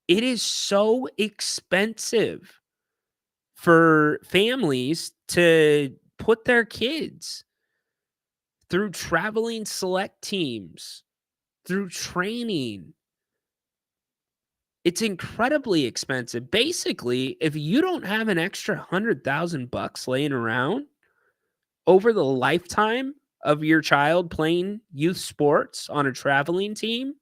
It is so expensive for families to put their kids through traveling select teams, through training. It's incredibly expensive. Basically, if you don't have an extra $100,000 laying around over the lifetime of your child playing youth sports on a traveling team,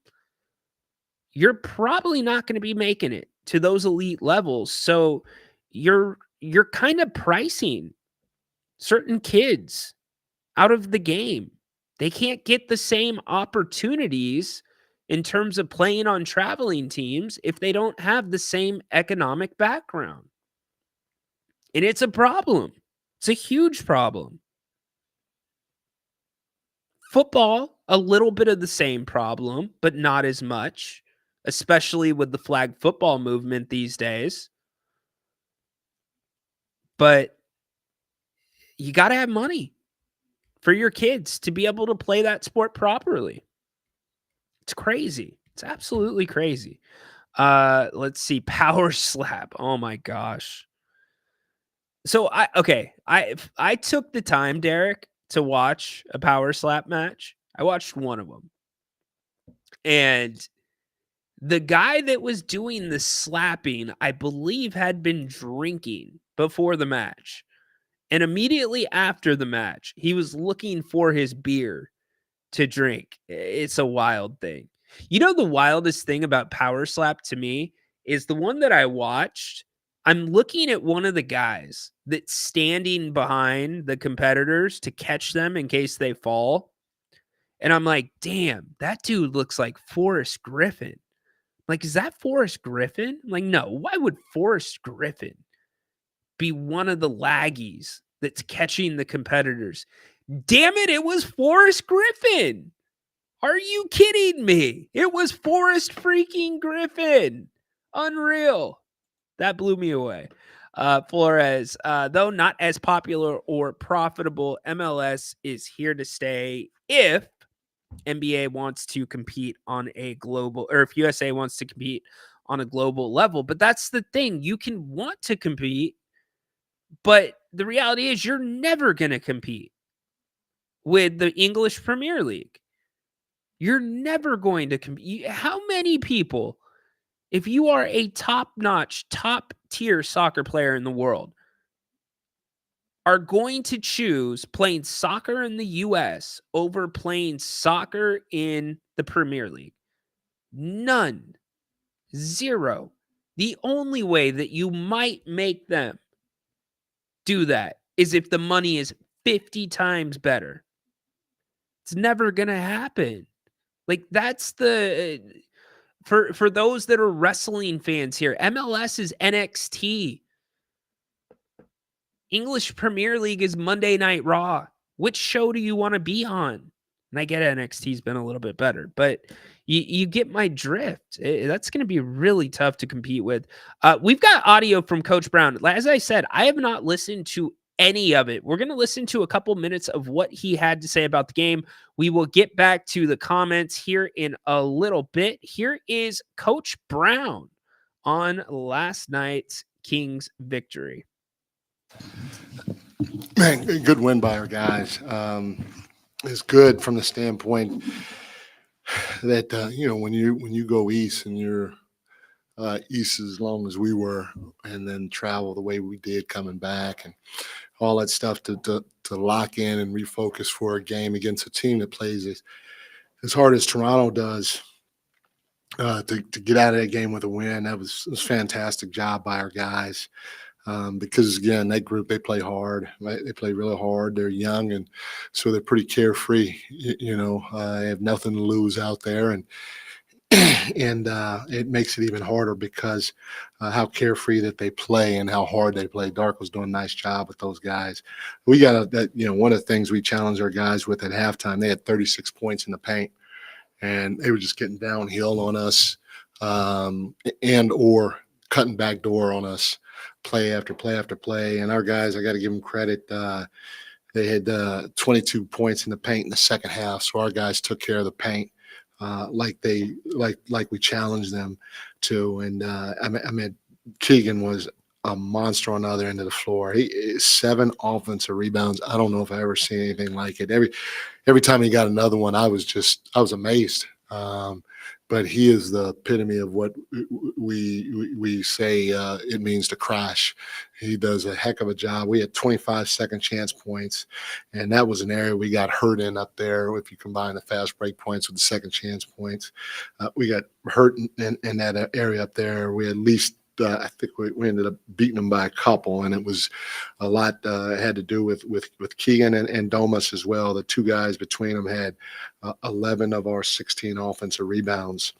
you're probably not going to be making it to those elite levels. So you're kind of pricing certain kids out of the game. They can't get the same opportunities in terms of playing on traveling teams if they don't have the same economic background. And it's a problem. It's a huge problem. Football, a little bit of the same problem, but not as much. especially with the flag football movement these days. But you got to have money for your kids to be able to play that sport properly. It's crazy. It's absolutely crazy. Let's see. Power slap. Oh my gosh. So I took the time, Derek, to watch a power slap match. I watched one of them. And the guy that was doing the slapping, I believe, had been drinking before the match. And immediately after the match, he was looking for his beer to drink. It's a wild thing. You know, the wildest thing about Power Slap to me is the one that I watched. I'm looking at one of the guys that's standing behind the competitors to catch them in case they fall. And I'm like, damn, that dude looks like Forrest Griffin. Like, is that Forrest Griffin? I'm like, no, why would Forrest Griffin be one of the laggies that's catching the competitors? Damn it was Forrest Griffin. Are you kidding me? It was Forrest freaking Griffin. Unreal. That blew me away. Flores, though not as popular or profitable, MLS is here to stay if NBA wants to compete on a global, or if USA wants to compete on a global level. But that's the thing. You can want to compete, but the reality is you're never going to compete with the English Premier League. You're never going to compete. How many people, if you are a top-notch, top-tier soccer player in the world, are going to choose playing soccer in the U.S. over playing soccer in the Premier League? None. Zero. The only way that you might make them do that is if the money is 50 times better. It's never going to happen. Like, that's the... For those that are wrestling fans here, MLS is NXT. English Premier League is Monday Night Raw. Which show do you want to be on? And I get NXT's been a little bit better, but you get my drift. That's going to be really tough to compete with. We've got audio from Coach Brown. As I said, I have not listened to any of it. We're going to listen to a couple minutes of what he had to say about the game. We will get back to the comments here in a little bit. Here is Coach Brown on last night's Kings victory. Man, good win by our guys. It's good from the standpoint that when you go east and you're east as long as we were, and then travel the way we did coming back and all that stuff to lock in and refocus for a game against a team that plays as hard as Toronto does. To get out of that game with a win, that was a fantastic job by our guys. Because again, that group, they play hard. Right? They play really hard. They're young, and so they're pretty carefree. They have nothing to lose out there, and it makes it even harder because how carefree that they play and how hard they play. Darko's doing a nice job with those guys. We got one of the things we challenged our guys with at halftime. They had 36 points in the paint, and they were just getting downhill on us, and or cutting back door on us. Play after play after play, and our guys, I got to give them credit. They had 22 points in the paint in the second half, so our guys took care of the paint like we challenged them to. And I mean, Keegan was a monster on the other end of the floor. He 7 offensive rebounds. I don't know if I ever seen anything like it. Every time he got another one, I was amazed. But he is the epitome of what we say it means to crash. He does a heck of a job. We had 25 second chance points, and that was an area we got hurt in up there. If you combine the fast break points with the second chance points, we got hurt in that area up there. We at least I think we ended up beating them by a couple, and it was a lot had to do with Keegan and Domas as well. The two guys between them had 11 of our 16 offensive rebounds.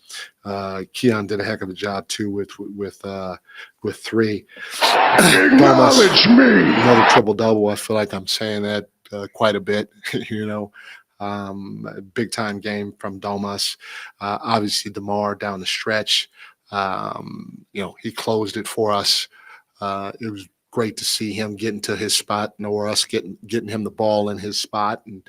Keon did a heck of a job too with 3. Acknowledge me. Another triple double. I feel like I'm saying that quite a bit. A big time game from Domas. Obviously, DeMar down the stretch. He closed it for us. It was great to see him getting to his spot, or us getting him the ball in his spot and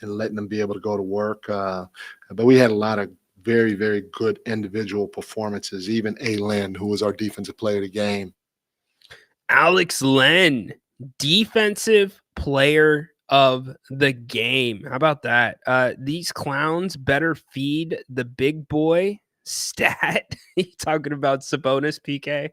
letting him be able to go to work. But we had a lot of very, very good individual performances. Even A. Lynn, who was our defensive player of the game. Alex Len, defensive player of the game. How about that? These clowns better feed the big boy stat. You talking about Sabonis, PK?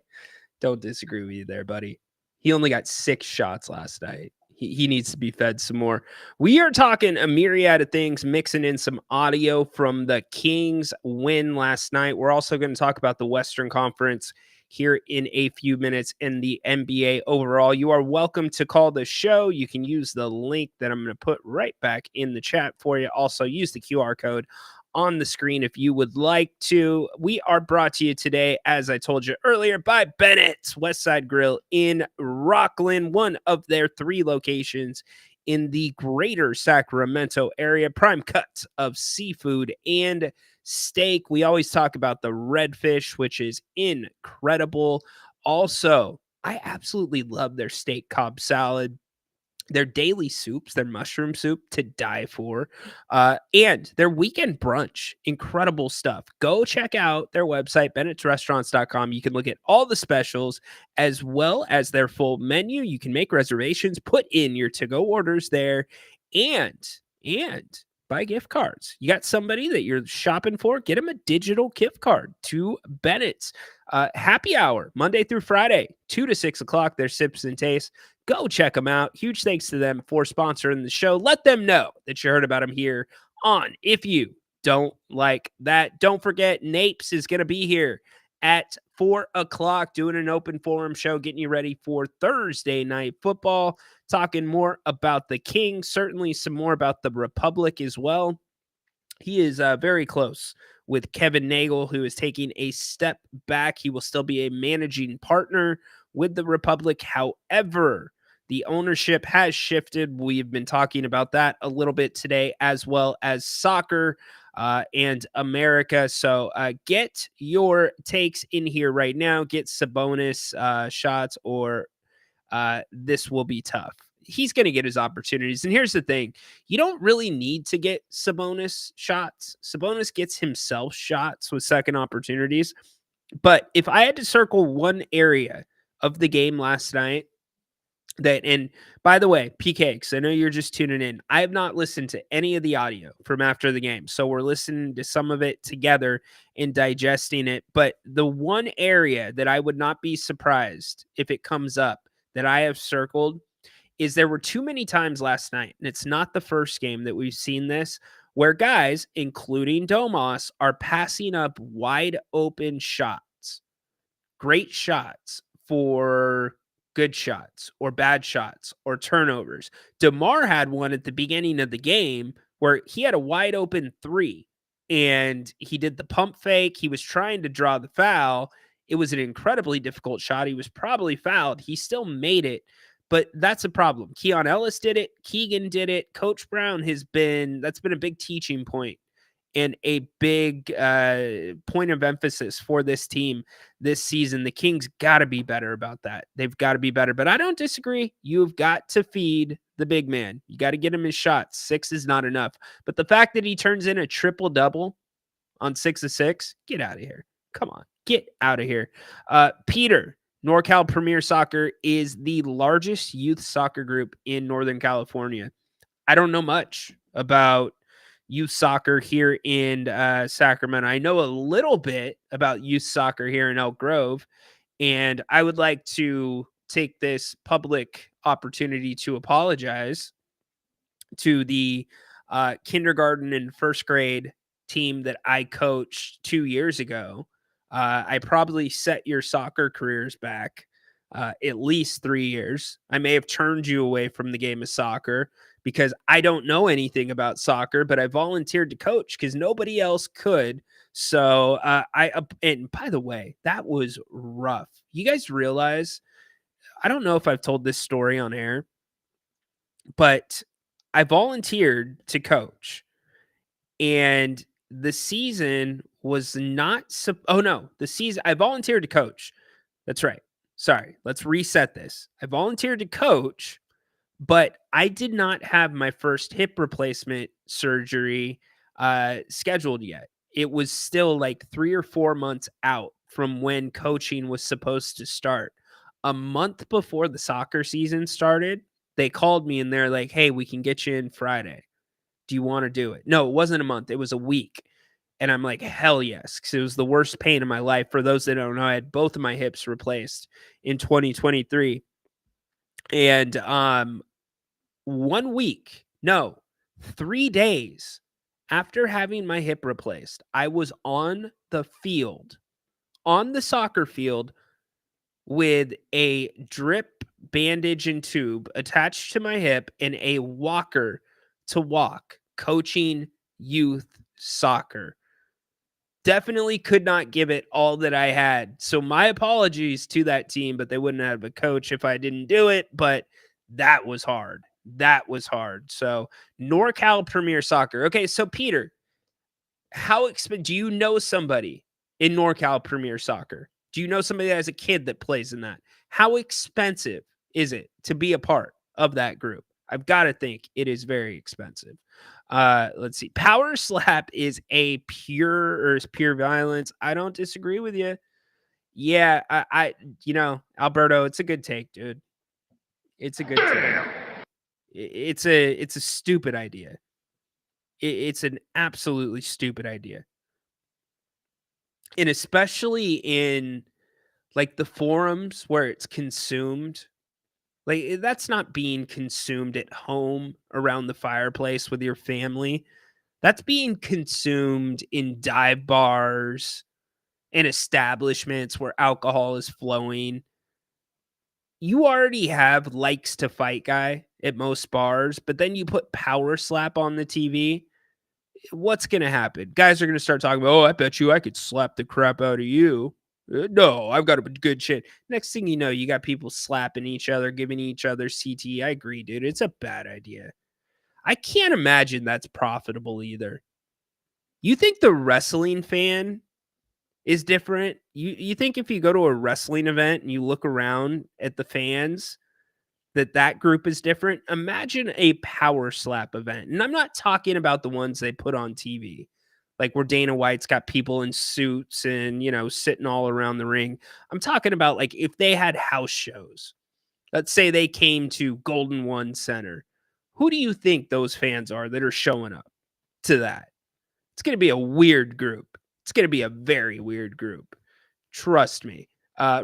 Don't disagree with you there, buddy. He only got 6 shots last night. He needs to be fed some more. We are talking a myriad of things, mixing in some audio from the Kings win last night. We're also going to talk about the Western Conference here in a few minutes in the NBA overall. You are welcome to call the show. You can use the link that I'm going to put right back in the chat for you. Also, use the QR code on the screen if you would like to. We are brought to you today, as I told you earlier, by Bennett's Westside Grill in Rockland, one of their 3 locations in the greater Sacramento area. Prime cuts of seafood and steak. We always talk about the redfish, which is incredible. Also, I absolutely love their steak Cobb salad, their daily soups, their mushroom soup to die for, and their weekend brunch. Incredible stuff. Go check out their website, bennettsrestaurants.com. You can look at all the specials as well as their full menu. You can make reservations, put in your to-go orders there, and buy gift cards. You got somebody that you're shopping for, get them a digital gift card to Bennett's. Happy hour, Monday through Friday, 2 to 6 o'clock. Their sips and tastes. Go check them out. Huge thanks to them for sponsoring the show. Let them know that you heard about them here on If You Don't Like That. Don't forget, Napes is going to be here at 4 o'clock doing an open forum show, getting you ready for Thursday night football, talking more about the Kings, certainly some more about the Republic as well. He is very close with Kevin Nagel, who is taking a step back. He will still be a managing partner with the Republic. However, the ownership has shifted. We've been talking about that a little bit today, as well as soccer and America. So get your takes in here right now. Get Sabonis shots, or this will be tough. He's going to get his opportunities. And here's the thing. You don't really need to get Sabonis shots. Sabonis gets himself shots with second opportunities. But if I had to circle one area of the game last night, and by the way, PK, because I know you're just tuning in, I have not listened to any of the audio from after the game. So we're listening to some of it together and digesting it. But the one area that I would not be surprised if it comes up that I have circled is there were too many times last night, and it's not the first game that we've seen this, where guys, including Domas, are passing up wide open shots. Great shots for good shots or bad shots or turnovers. DeMar had one at the beginning of the game where he had a wide open 3 and he did the pump fake. He was trying to draw the foul. It was an incredibly difficult shot. He was probably fouled. He still made it, but that's a problem. Keon Ellis did it. Keegan did it. Coach Brown that's been a big teaching point and a big point of emphasis for this team this season. The Kings got to be better about that. They've got to be better, but I don't disagree. You've got to feed the big man. You got to get him his shots. 6 is not enough. But the fact that he turns in a triple-double on 6 of 6, get out of here. Come on, get out of here. Peter, NorCal Premier Soccer is the largest youth soccer group in Northern California. I don't know much about youth soccer here in Sacramento. I know a little bit about youth soccer here in Elk Grove, and I would like to take this public opportunity to apologize to the kindergarten and first grade team that I coached 2 years ago. I probably set your soccer careers back at least 3 years. I may have turned you away from the game of soccer because I don't know anything about soccer, but I volunteered to coach because nobody else could. So and by the way, that was rough. You guys realize, I don't know if I've told this story on air, but I volunteered to coach, and the season was not. Oh no, the season I volunteered to coach. That's right. Sorry, let's reset this. I volunteered to coach, but I did not have my first hip replacement surgery scheduled yet. It was still like 3 or 4 months out from when coaching was supposed to start. A month before the soccer season started, they called me and they're like, "Hey, we can get you in Friday. Do you want to do it?" No, it wasn't a month, it was a week. And I'm like, hell yes, because it was the worst pain in my life. For those that don't know, I had both of my hips replaced in 2023. And 1 week, no, 3 days after having my hip replaced, I was on the field, on the soccer field, with a drip bandage and tube attached to my hip and a walker to walk, coaching youth soccer. Definitely could not give it all that I had. So my apologies to that team, but they wouldn't have a coach if I didn't do it. But that was hard. That was hard. So NorCal Premier Soccer. Okay, so Peter, do you know somebody in NorCal Premier Soccer? Do you know somebody that has a kid that plays in that? How expensive is it to be a part of that group? I've got to think it is very expensive. Let's see. Power slap is pure violence. I don't disagree with you. Yeah, Alberto, it's a good take, dude. It's a good take. It's a stupid idea. It's an absolutely stupid idea. And especially in like the forums where it's consumed, like that's not being consumed at home around the fireplace with your family. That's being consumed in dive bars and establishments where alcohol is flowing. You already have likes to fight guy at most bars, but then you put power slap on the TV. What's going to happen? Guys are going to start talking about, "Oh, I bet you I could slap the crap out of you." No, I've got a good shit. Next thing you know, you got people slapping each other, giving each other CT. I agree, dude. It's a bad idea. I can't imagine that's profitable either. You think the wrestling fan is different? You think if you go to a wrestling event and you look around at the fans, that group is different? Imagine a power slap event. And I'm not talking about the ones they put on TV, like where Dana White's got people in suits and, sitting all around the ring. I'm talking about like if they had house shows. Let's say they came to Golden One Center. Who do you think those fans are that are showing up to that? It's going to be a weird group. It's going to be a very weird group. Trust me.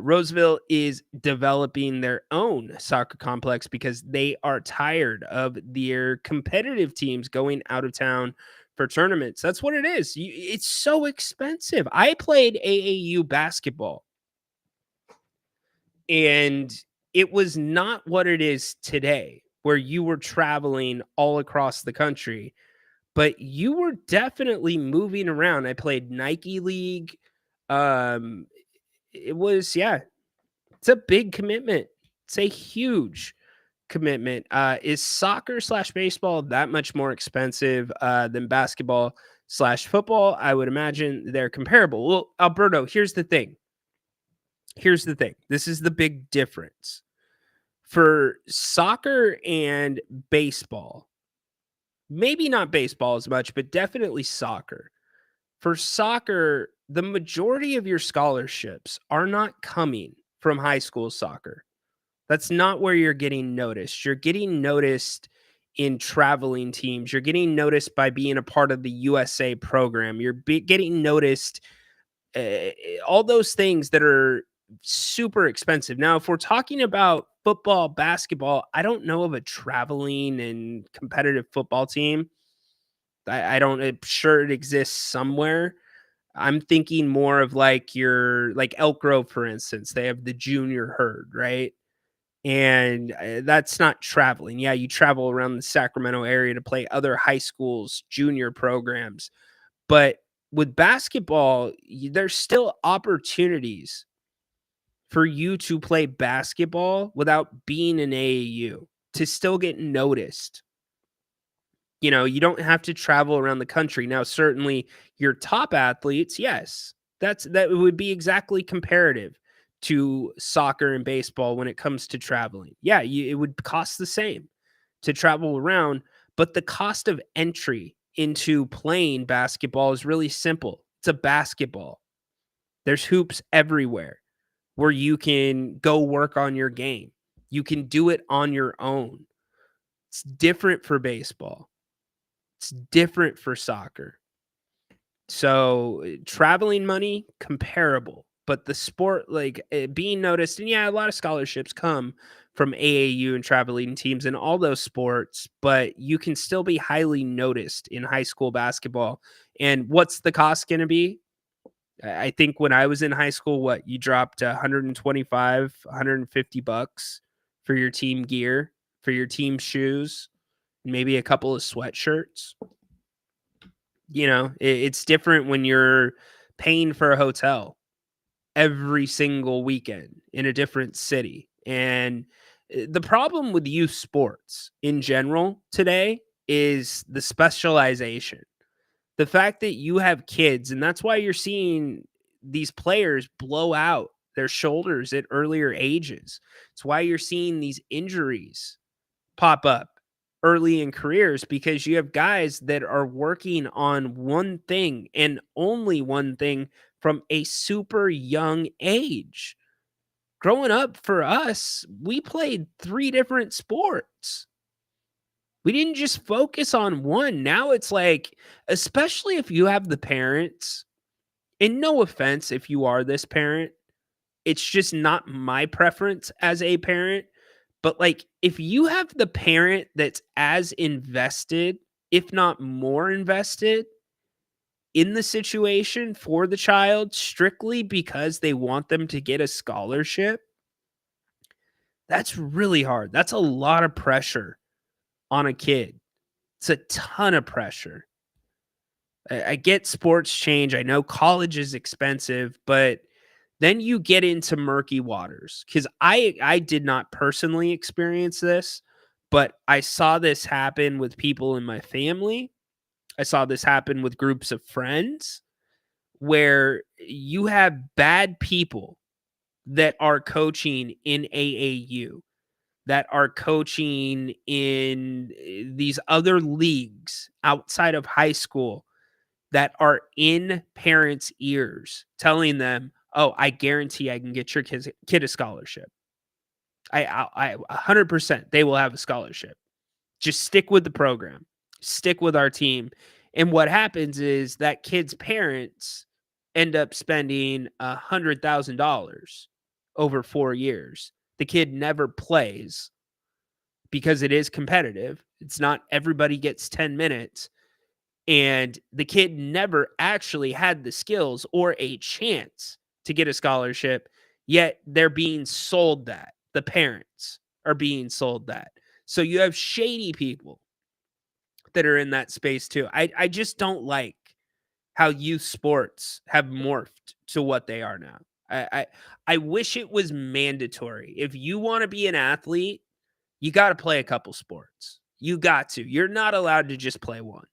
Roseville is developing their own soccer complex because they are tired of their competitive teams going out of town for tournaments. That's what it is. It's so expensive. I played AAU basketball, and it was not what it is today, where you were traveling all across the country, but you were definitely moving around. I played Nike League. It was, yeah, it's a big commitment. It's a huge commitment. Is soccer/baseball that much more expensive than basketball/football? I would imagine they're comparable. Well, Alberto, here's the thing. This is the big difference. For soccer and baseball, maybe not baseball as much, but definitely soccer. For soccer, the majority of your scholarships are not coming from high school soccer. That's not where you're getting noticed. You're getting noticed in traveling teams. You're getting noticed by being a part of the USA program. You're getting noticed, all those things that are super expensive. Now, if we're talking about football, basketball, I don't know of a traveling and competitive football team. I'm sure it exists somewhere. I'm thinking more of like like Elk Grove, for instance. They have the junior herd, right? And that's not traveling. Yeah, you travel around the Sacramento area to play other high schools, junior programs. But with basketball, there's still opportunities for you to play basketball without being an AAU, to still get noticed. You know, you don't have to travel around the country. Now, certainly your top athletes, yes, that would be exactly comparative to soccer and baseball when it comes to traveling. Yeah, it would cost the same to travel around, but the cost of entry into playing basketball is really simple. It's a basketball. There's hoops everywhere where you can go work on your game. You can do it on your own. It's different for baseball. It's different for soccer. So traveling money comparable, but the sport like being noticed, and yeah, a lot of scholarships come from AAU and traveling teams in all those sports, but you can still be highly noticed in high school basketball. And what's the cost going to be? I think when I was in high school, what you dropped 125, 150 bucks for your team gear, for your team shoes, maybe a couple of sweatshirts. You know, it's different when you're paying for a hotel every single weekend in a different city. And the problem with youth sports in general today is the specialization. The fact that you have kids, and that's why you're seeing these players blow out their shoulders at earlier ages. It's why you're seeing these injuries pop up early in careers, because you have guys that are working on one thing and only one thing from a super young age. Growing up for us, we played 3 different sports. We didn't just focus on one. Now it's like, especially if you have the parents, and no offense if you are this parent, it's just not my preference as a parent. But like, if you have the parent that's as invested, if not more invested, in the situation for the child strictly because they want them to get a scholarship, that's really hard. That's a lot of pressure on a kid. It's a ton of pressure. I get sports change. I know college is expensive, but then you get into murky waters, because I did not personally experience this, but I saw this happen with people in my family. I saw this happen with groups of friends where you have bad people that are coaching in AAU, that are coaching in these other leagues outside of high school, that are in parents' ears telling them, "Oh, I guarantee I can get your kid a scholarship. I 100% they will have a scholarship. Just stick with the program. Stick with our team." And what happens is that kid's parents end up spending $100,000 over 4 years. The kid never plays because it is competitive. It's not everybody gets 10 minutes. And the kid never actually had the skills or a chance to get a scholarship, yet they're being sold that. The parents are being sold that. So you have shady people that are in that space too. I just don't like how youth sports have morphed to what they are now. I wish it was mandatory. If you want to be an athlete, you got to play a couple sports. You got to. You're not allowed to just play one.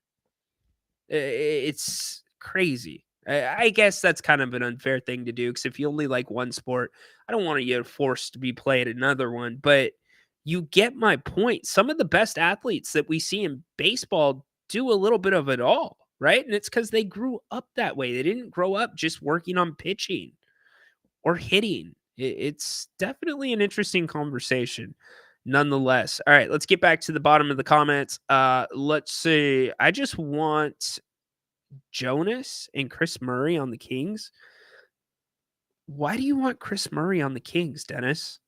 It's crazy. I guess that's kind of an unfair thing to do, because if you only like one sport, I don't want you forced to be playing another one. But you get my point. Some of the best athletes that we see in baseball do a little bit of it all, right? And it's because they grew up that way. They didn't grow up just working on pitching or hitting. It's definitely an interesting conversation nonetheless. All right, let's get back to the bottom of the comments. Let's see. I just want Jonas and Chris Murray on the Kings. Why do you want Chris Murray on the Kings, Dennis?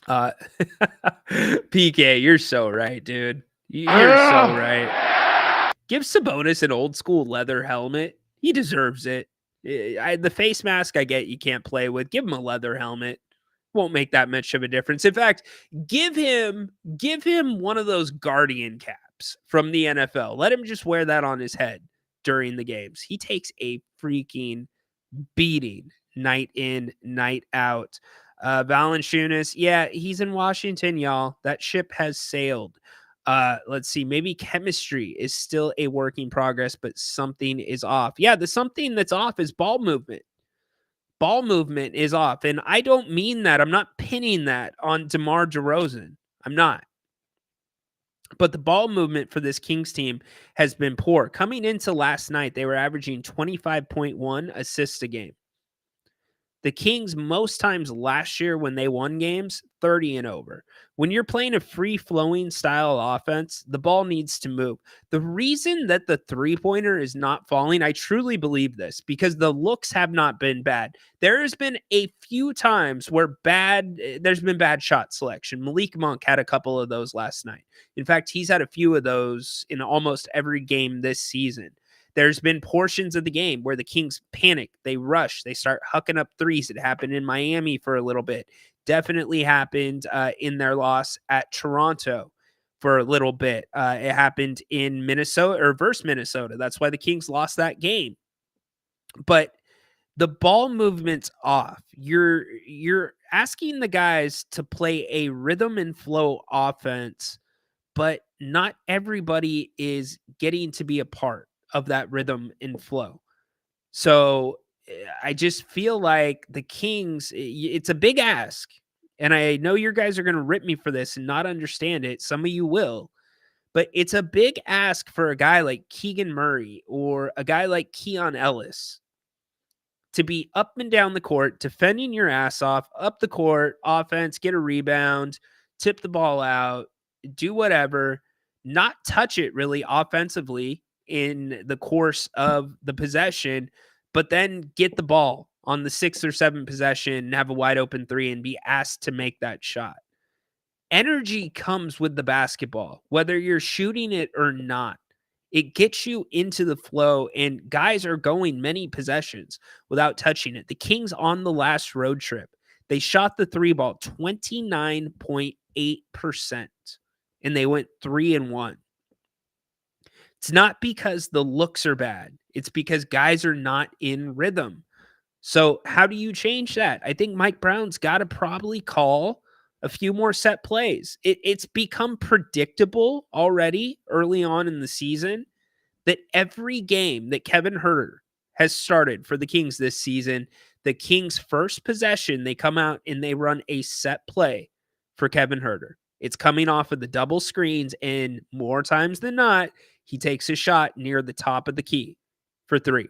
PK, you're so right, dude. You're so right. Give Sabonis an old school leather helmet. He deserves it. The face mask, I get you can't play with. Give him a leather helmet. Won't make that much of a difference. In fact, give him one of those Guardian caps from the NFL. Let him just wear that on his head during the games. He takes a freaking beating night in, night out. Valanciunas, yeah, he's in Washington, y'all. That ship has sailed. Let's see, maybe chemistry is still a work in progress, but something is off. Yeah, the something that's off is ball movement. Ball movement is off. And I don't mean that. I'm not pinning that on DeMar DeRozan. I'm not. But the ball movement for this Kings team has been poor. Coming into last night, they were averaging 25.1 assists a game. The Kings, most times last year when they won games, 30 and over. When you're playing a free-flowing style offense, the ball needs to move. The reason that the three-pointer is not falling, I truly believe this, because the looks have not been bad. There has been a few times where there's been bad shot selection. Malik Monk had a couple of those last night. In fact, he's had a few of those in almost every game this season. There's been portions of the game where the Kings panic, they rush, they start hucking up threes. It happened in Miami for a little bit. Definitely happened in their loss at Toronto for a little bit. It happened in Minnesota or versus Minnesota. That's why the Kings lost that game. But the ball movement's off. You're asking the guys to play a rhythm and flow offense, but not everybody is getting to be a part of that rhythm and flow. So I just feel like the Kings, it's a big ask. And I know you guys are going to rip me for this and not understand it. Some of you will. But it's a big ask for a guy like Keegan Murray or a guy like Keon Ellis to be up and down the court, defending your ass off, up the court, offense, get a rebound, tip the ball out, do whatever, not touch it really offensively in the course of the possession, but then get the ball on the 6th or 7th possession and have a wide open three and be asked to make that shot. Energy comes with the basketball, whether you're shooting it or not. It gets you into the flow, and guys are going many possessions without touching it. The Kings on the last road trip, they shot the three ball 29.8%, and they went 3-1. It's not because the looks are bad. It's because guys are not in rhythm. So how do you change that? I think Mike Brown's got to probably call a few more set plays. It's become predictable already early on in the season that every game that Kevin Huerter has started for the Kings this season, the Kings' first possession, they come out and they run a set play for Kevin Huerter. It's coming off of the double screens, and more times than not, he takes a shot near the top of the key for three.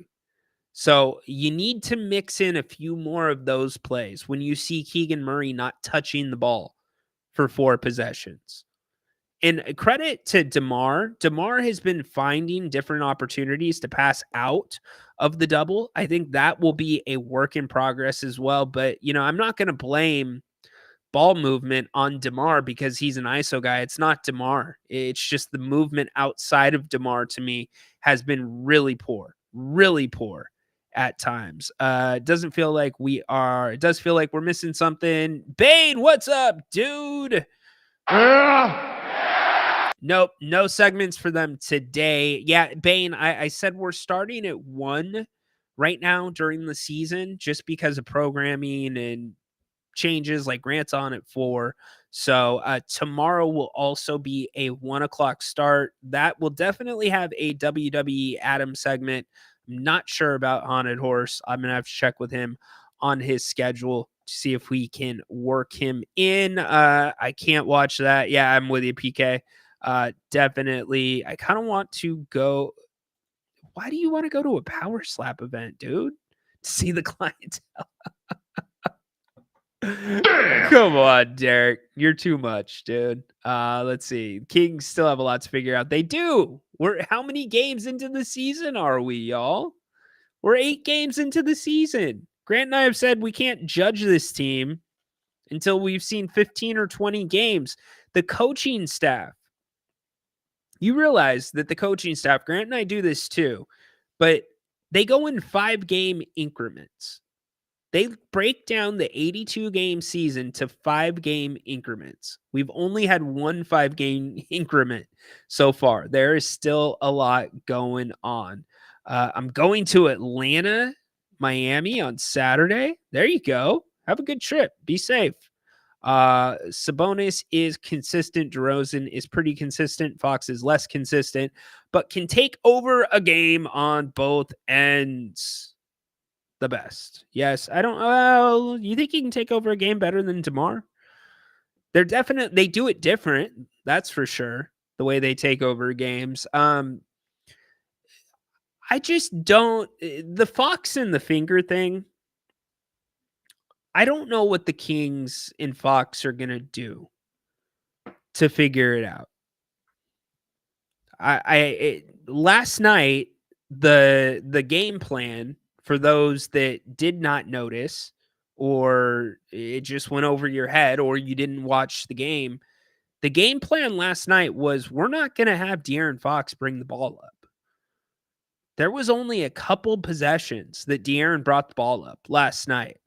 So you need to mix in a few more of those plays when you see Keegan Murray not touching the ball for 4 possessions. And credit to DeMar. DeMar has been finding different opportunities to pass out of the double. I think that will be a work in progress as well. But, I'm not going to blame ball movement on DeMar because he's an ISO guy. It's not DeMar. It's just the movement outside of DeMar to me has been really poor at times. It does feel like we're missing something. Bane, what's up, dude? Nope, no segments for them today. Yeah, Bane, I said we're starting at 1 right now during the season just because of programming and changes. Like Grant's on at 4. So tomorrow will also be a 1:00 start. That will definitely have a WWE Adam segment. I'm not sure about Haunted Horse. I'm going to have to check with him on his schedule to see if we can work him in. I can't watch that. Yeah, I'm with you, PK. Definitely. I kind of want to go. Why do you want to go to a Power Slap event, dude? To see the clientele. Come on, Derek. You're too much, dude. Let's see. Kings still have a lot to figure out. They do. How many games into the season are we, y'all? We're 8 games into the season. Grant and I have said we can't judge this team until we've seen 15 or 20 games. The coaching staff, you realize that the coaching staff, Grant and I do this too, but they go in 5-game increments. They break down the 82-game season to 5-game increments. We've only had 1 5-game increment so far. There is still a lot going on. I'm going to Atlanta, Miami on Saturday. There you go. Have a good trip. Be safe. Sabonis is consistent. DeRozan is pretty consistent. Fox is less consistent, but can take over a game on both ends. The best. Yes, I don't. Well, you think he can take over a game better than DeMar? They do it different. That's for sure. The way they take over games. I just don't. The Fox and the finger thing. I don't know what the Kings and Fox are gonna do to figure it out. Last night the game plan for those that did not notice, or it just went over your head, or you didn't watch the game. The game plan last night was we're not going to have De'Aaron Fox bring the ball up. There was only a couple possessions that De'Aaron brought the ball up last night.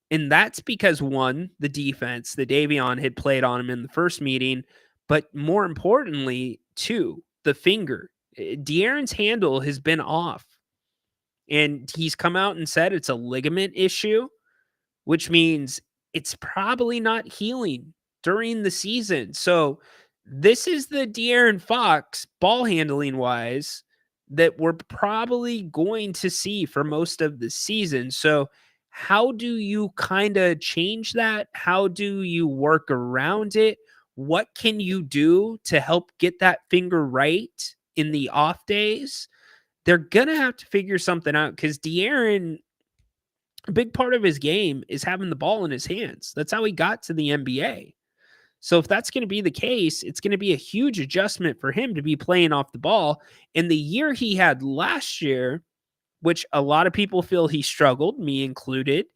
And that's because, one, the defense that Davion had played on him in the first meeting, but more importantly, two, the finger. De'Aaron's handle has been off. And he's come out and said it's a ligament issue, which means it's probably not healing during the season. So this is the De'Aaron Fox, ball handling wise, that we're probably going to see for most of the season. So how do you kind of change that? How do you work around it? What can you do to help get that finger right in the off days? They're going to have to figure something out, because De'Aaron, a big part of his game is having the ball in his hands. That's how he got to the NBA. So if that's going to be the case, it's going to be a huge adjustment for him to be playing off the ball. And the year he had last year, which a lot of people feel he struggled, me included,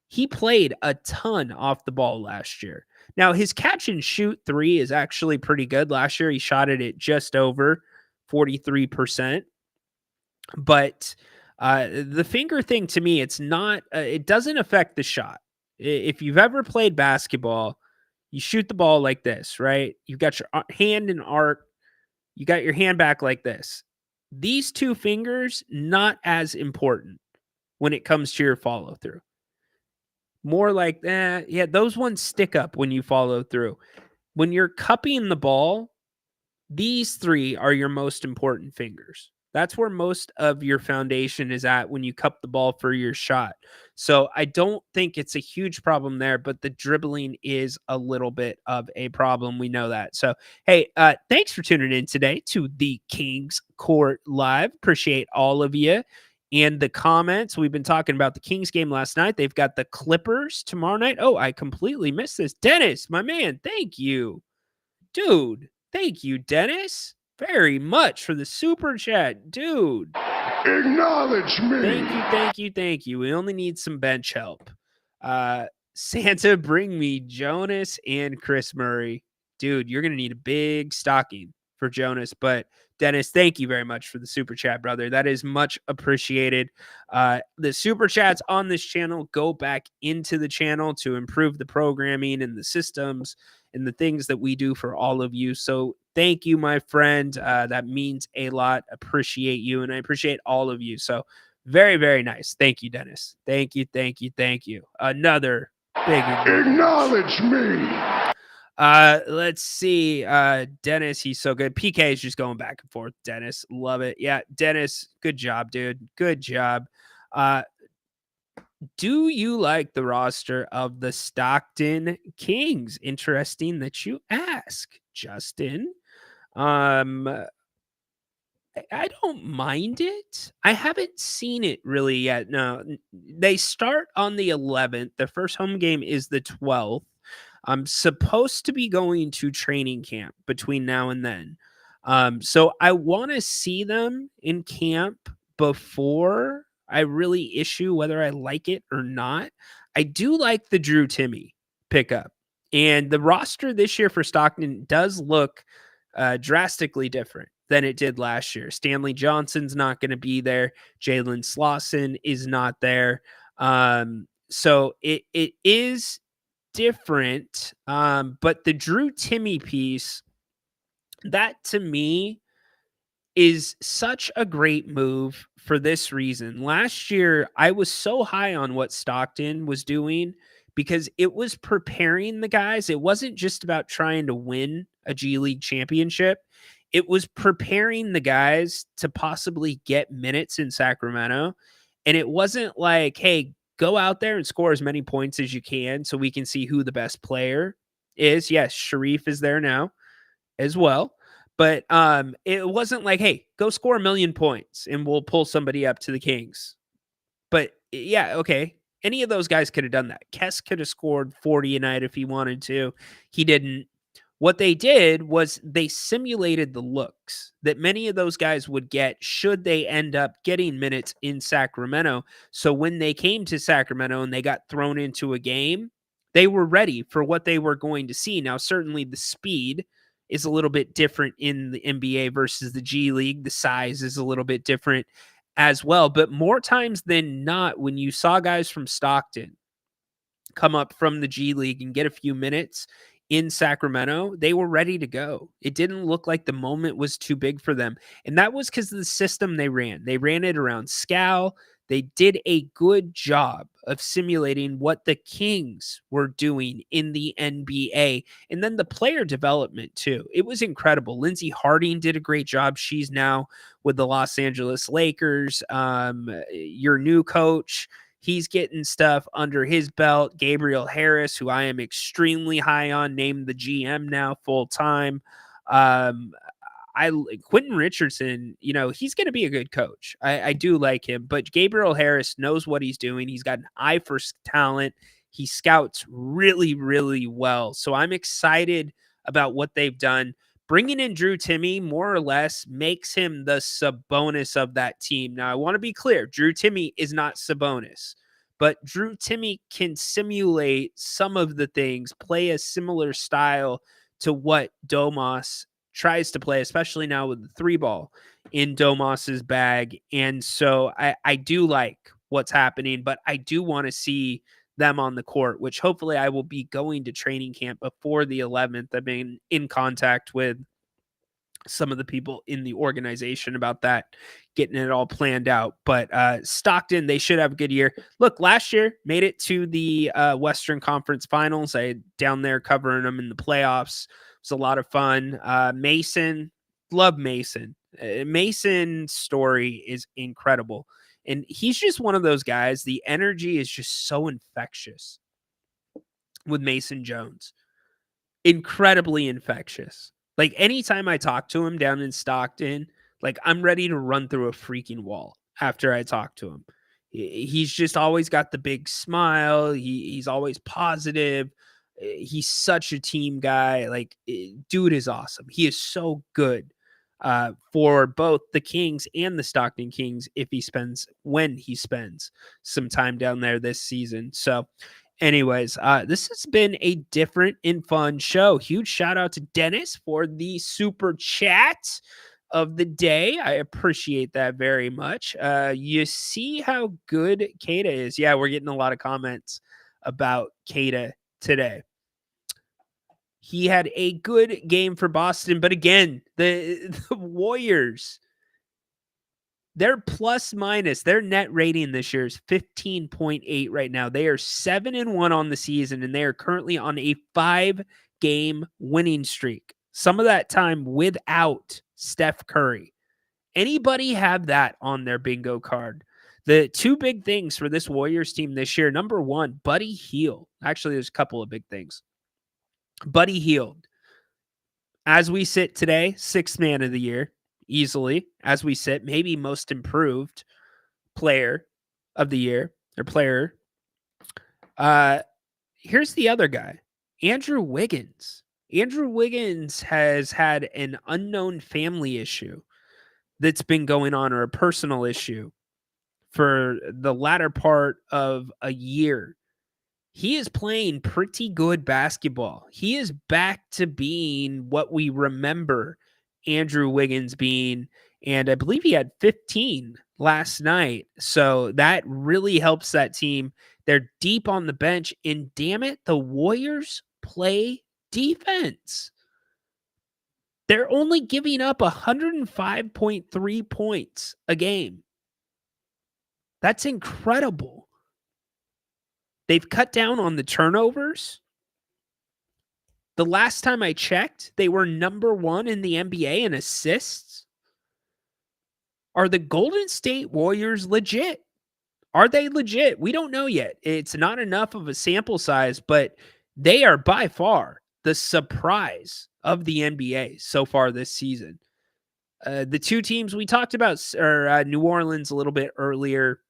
he played a ton off the ball last year. Now, his catch and shoot three is actually pretty good. Last year, he shot it at just over 43%. But the finger thing, to me, it's not, it doesn't affect the shot. If you've ever played basketball, you shoot the ball like this, right? You've got your hand in arc. You got your hand back like this. These two fingers, not as important when it comes to your follow through. More like, yeah, those ones stick up when you follow through. When you're cupping the ball, these three are your most important fingers. That's where most of your foundation is at when you cup the ball for your shot. So I don't think it's a huge problem there, but the dribbling is a little bit of a problem. We know that. So, hey, thanks for tuning in today to the Kings Court Live. Appreciate all of you and the comments. We've been talking about the Kings game last night. They've got the Clippers tomorrow night. Oh, I completely missed this. Dennis, my man, thank you. Dude, thank you, Dennis, very much for the super chat, dude. Acknowledge me. Thank you. We only need some bench help. Santa, bring me Jonas and Chris Murray. Dude, you're going to need a big stocking for Jonas. But Dennis, thank you very much for the super chat, brother. That is much appreciated. The super chats on this channel go back into the channel to improve the programming and the systems and the things that we do for all of you. So thank you, my friend. That means a lot. Appreciate you. And I appreciate all of you. So very, very nice. Thank you, Dennis. Thank you. Another big acknowledge me. Let's see. Dennis, he's so good. PK is just going back and forth. Dennis, love it. Yeah, Dennis, good job, dude. Good job. Do you like the roster of the Stockton Kings? Interesting that you ask, Justin. I don't mind it. I haven't seen it really yet. No, they start on the 11th. The first home game is the 12th. I'm supposed to be going to training camp between now and then. So I want to see them in camp before I really issue whether I like it or not. I do like the Drew Timme pickup. And the roster this year for Stockton does look drastically different than it did last year. Stanley Johnson's not going to be there. Jalen Slauson is not there. So it is different. But the Drew Timme piece, that to me is such a great move for this reason. Last year, I was so high on what Stockton was doing because it was preparing the guys. It wasn't just about trying to win a G League championship. It was preparing the guys to possibly get minutes in Sacramento. And it wasn't like, hey, go out there and score as many points as you can so we can see who the best player is. Yes, Sharif is there now as well. But it wasn't like, hey, go score 1,000,000 points and we'll pull somebody up to the Kings. But yeah, okay. Any of those guys could have done that. Kess could have scored 40 a night if he wanted to. He didn't. What they did was they simulated the looks that many of those guys would get should they end up getting minutes in Sacramento. So when they came to Sacramento and they got thrown into a game, they were ready for what they were going to see. Now, certainly the speed is a little bit different in the NBA versus the G League. The size is a little bit different as well. But more times than not, when you saw guys from Stockton come up from the G League and get a few minutes in Sacramento, they were ready to go. It didn't look like the moment was too big for them. And that was because of the system they ran. They ran it around Scal. They did a good job of simulating what the Kings were doing in the NBA. And then the player development, too. It was incredible. Lindsey Harding did a great job. She's now with the Los Angeles Lakers. Your new coach, he's getting stuff under his belt. Gabriel Harris, who I am extremely high on, named the GM now full time. Quentin Richardson, he's going to be a good coach. I do like him, but Gabriel Harris knows what he's doing. He's got an eye for talent. He scouts really, really well. So I'm excited about what they've done. Bringing in Drew Timme more or less makes him the Sabonis of that team. Now, I want to be clear. Drew Timme is not Sabonis, but Drew Timme can simulate some of the things, play a similar style to what Domas tries to play, especially now with the 3-ball in Domas's bag. And so I do like what's happening, but I do want to see them on the court, which hopefully I will be going to training camp before the 11th. I've been in contact with some of the people in the organization about that, getting it all planned out. But Stockton, they should have a good year. Look, last year made it to the Western Conference Finals. I down there covering them in the playoffs. It was a lot of fun. Mason, love Mason. Mason's story is incredible. And he's just one of those guys. The energy is just so infectious with Mason Jones. Incredibly infectious. Like anytime I talk to him down in Stockton, like I'm ready to run through a freaking wall after I talk to him. He's just always got the big smile. He's always positive. He's such a team guy. Like, dude is awesome. He is so good for both the Kings and the Stockton Kings when he spends some time down there this season. So anyways, this has been a different and fun show. Huge shout out to Dennis for the super chat of the day. I appreciate that very much. You see how good Keita is. Yeah, we're getting a lot of comments about Keita today. He had a good game for Boston, but again, the Warriors, their plus minus, their net rating this year is 15.8 right now. They are 7-1 on the season, and they are currently on a 5-game winning streak. Some of that time without Steph Curry. Anybody have that on their bingo card? The two big things for this Warriors team this year, number one, Buddy Hield. Actually, there's a couple of big things. Buddy Hield, as we sit today, 6th man of the year, easily, as we sit, maybe most improved player of the year, or player. Here's the other guy, Andrew Wiggins. Andrew Wiggins has had an unknown family issue that's been going on, or a personal issue, for the latter part of a year. He is playing pretty good basketball. He is back to being what we remember Andrew Wiggins being, and I believe he had 15 last night. So that really helps that team. They're deep on the bench, and damn it, the Warriors play defense. They're only giving up 105.3 points a game. That's incredible. They've cut down on the turnovers. The last time I checked, they were number 1 in the NBA in assists. Are the Golden State Warriors legit? Are they legit? We don't know yet. It's not enough of a sample size, but they are by far the surprise of the NBA so far this season. The two teams we talked about are New Orleans a little bit earlier.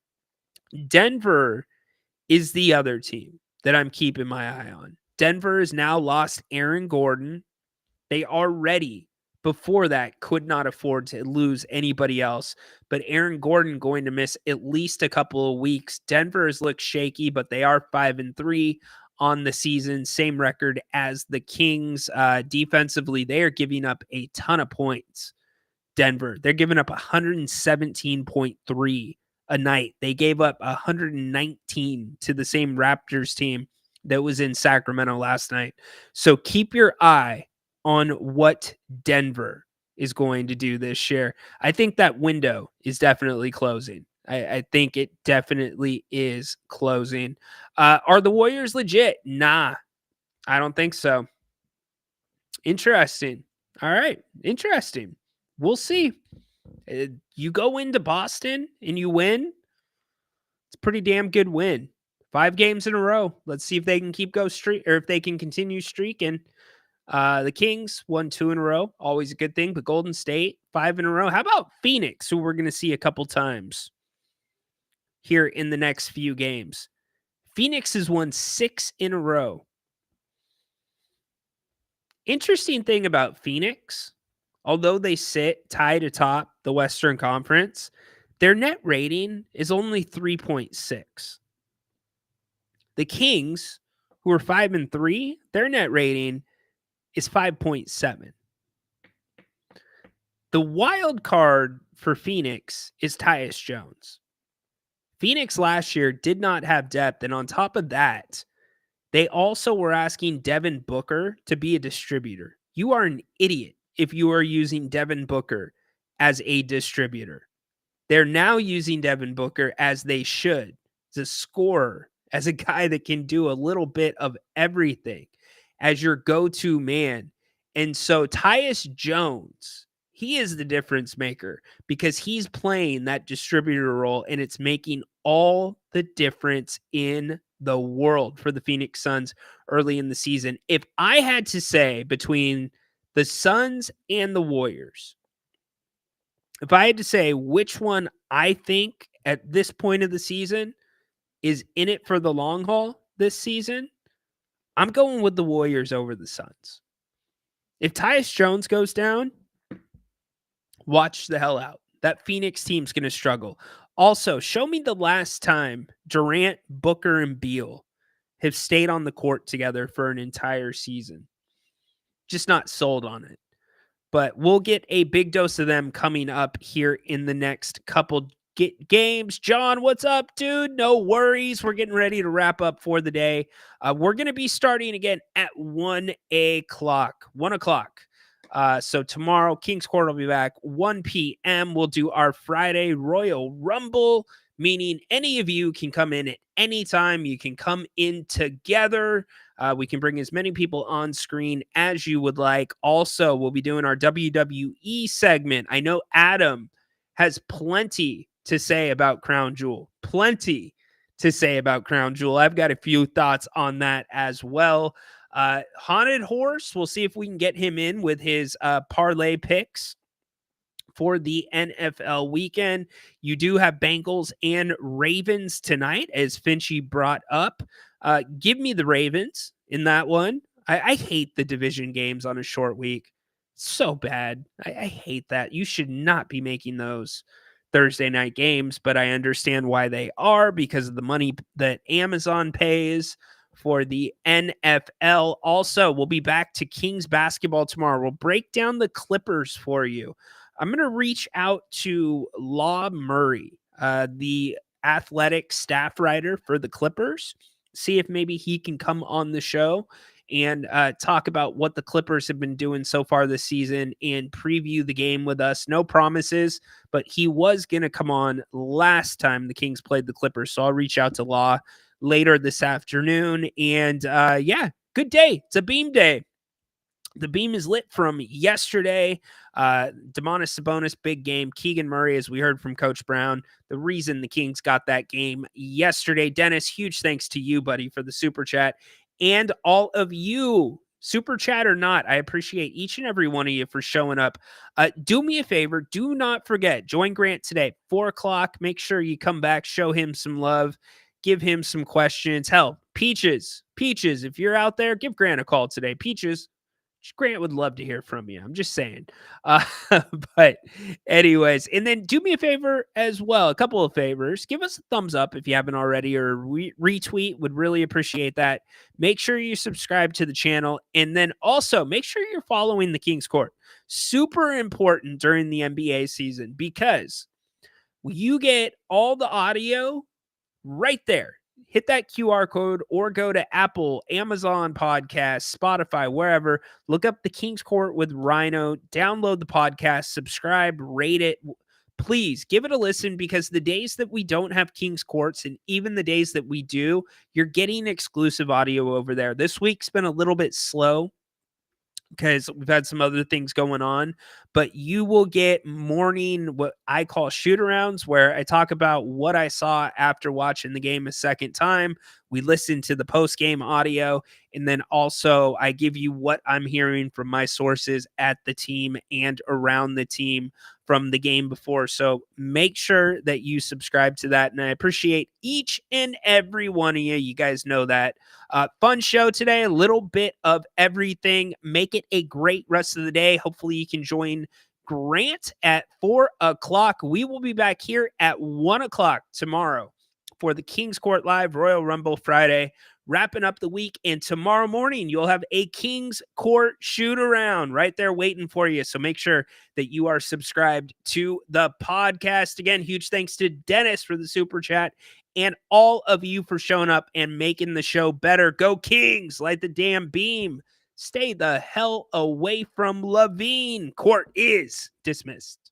Denver is the other team that I'm keeping my eye on. Denver has now lost Aaron Gordon. They already, before that, could not afford to lose anybody else. But Aaron Gordon going to miss at least a couple of weeks. Denver has looked shaky, but they are 5-3 on the season. Same record as the Kings. Defensively, they are giving up a ton of points. Denver, they're giving up 117.3 a night. They gave up 119 to the same Raptors team that was in Sacramento last night. So keep your eye on what Denver is going to do this year. I think that window is definitely closing. I think it definitely is closing. Are the Warriors legit? Nah, I don't think so. Interesting. All right. Interesting. We'll see. You go into Boston and you win. It's a pretty damn good win. 5 games in a row. Let's see if they can if they can continue streaking. The Kings won 2 in a row. Always a good thing. But Golden State, 5 in a row. How about Phoenix, who we're going to see a couple times here in the next few games? Phoenix has won 6 in a row. Interesting thing about Phoenix, although they sit tied atop the Western Conference, their net rating is only 3.6. The Kings, who are 5-3, their net rating is 5.7. The wild card for Phoenix is Tyus Jones. Phoenix last year did not have depth, and on top of that, they also were asking Devin Booker to be a distributor. You are an idiot if you are using Devin Booker as a distributor. They're now using Devin Booker as they should, as a scorer, as a guy that can do a little bit of everything, as your go-to man. And so Tyus Jones, he is the difference maker because he's playing that distributor role, and it's making all the difference in the world for the Phoenix Suns early in the season. If I had to say between the Suns and the Warriors, if I had to say which one I think at this point of the season is in it for the long haul this season, I'm going with the Warriors over the Suns. If Tyus Jones goes down, watch the hell out. That Phoenix team's going to struggle. Also, show me the last time Durant, Booker, and Beal have stayed on the court together for an entire season. Just not sold on it. But we'll get a big dose of them coming up here in the next couple games. John, what's up, dude? No worries. We're getting ready to wrap up for the day. We're going to be starting again at 1 o'clock. 1 o'clock. So tomorrow, King's Court will be back 1 p.m. We'll do our Friday Royal Rumble, meaning any of you can come in at any time. You can come in together. We can bring as many people on screen as you would like. Also, we'll be doing our WWE segment. I know Adam has plenty to say about Crown Jewel. Plenty to say about Crown Jewel. I've got a few thoughts on that as well. Haunted Horse, we'll see if we can get him in with his parlay picks for the NFL weekend. You do have Bengals and Ravens tonight, as Finchy brought up. Give me the Ravens in that one. I hate the division games on a short week. So bad. I hate that. You should not be making those Thursday night games, but I understand why they are because of the money that Amazon pays for the NFL. Also, we'll be back to Kings basketball tomorrow. We'll break down the Clippers for you. I'm going to reach out to Law Murray, the athletic staff writer for the Clippers, see if maybe he can come on the show and talk about what the Clippers have been doing so far this season and preview the game with us. No promises, but he was going to come on last time the Kings played the Clippers. So I'll reach out to Law later this afternoon. And yeah, good day. It's a beam day. The beam is lit from yesterday. Domantas Sabonis, big game. Keegan Murray, as we heard from Coach Brown, the reason the Kings got that game yesterday. Dennis, huge thanks to you, buddy, for the super chat. And all of you, super chat or not, I appreciate each and every one of you for showing up. Do me a favor. Do not forget, join Grant today, 4 o'clock. Make sure you come back, show him some love, give him some questions. Hell, Peaches, if you're out there, give Grant a call today. Peaches, Grant would love to hear from you. I'm just saying. But anyways, and then do me a favor as well. A couple of favors. Give us a thumbs up if you haven't already, or retweet. Would really appreciate that. Make sure you subscribe to the channel. And then also make sure you're following the King's Court. Super important during the NBA season, because you get all the audio right there. Hit that QR code or go to Apple, Amazon Podcasts, Spotify, wherever. Look up the King's Court with Rhino. Download the podcast, subscribe, rate it. Please give it a listen, because the days that we don't have King's Courts, and even the days that we do, you're getting exclusive audio over there. This week's been a little bit slow because we've had some other things going on, but you will get morning, what I call shoot-arounds, where I talk about what I saw after watching the game a second time. We listen to the post-game audio, and then also I give you what I'm hearing from my sources at the team and around the team from the game before. So make sure that you subscribe to that, and I appreciate each and every one of you. You guys know that. Fun show today, a little bit of everything. Make it a great rest of the day. Hopefully you can join Grant at 4 o'clock. We will be back here at 1 o'clock tomorrow for the King's Court Live Royal Rumble Friday, wrapping up the week. And tomorrow morning, you'll have a King's Court shoot around right there waiting for you. So make sure that you are subscribed to the podcast. Again, huge thanks to Dennis for the super chat, and all of you for showing up and making the show better. Go Kings, light the damn beam. Stay the hell away from Levine. Court is dismissed.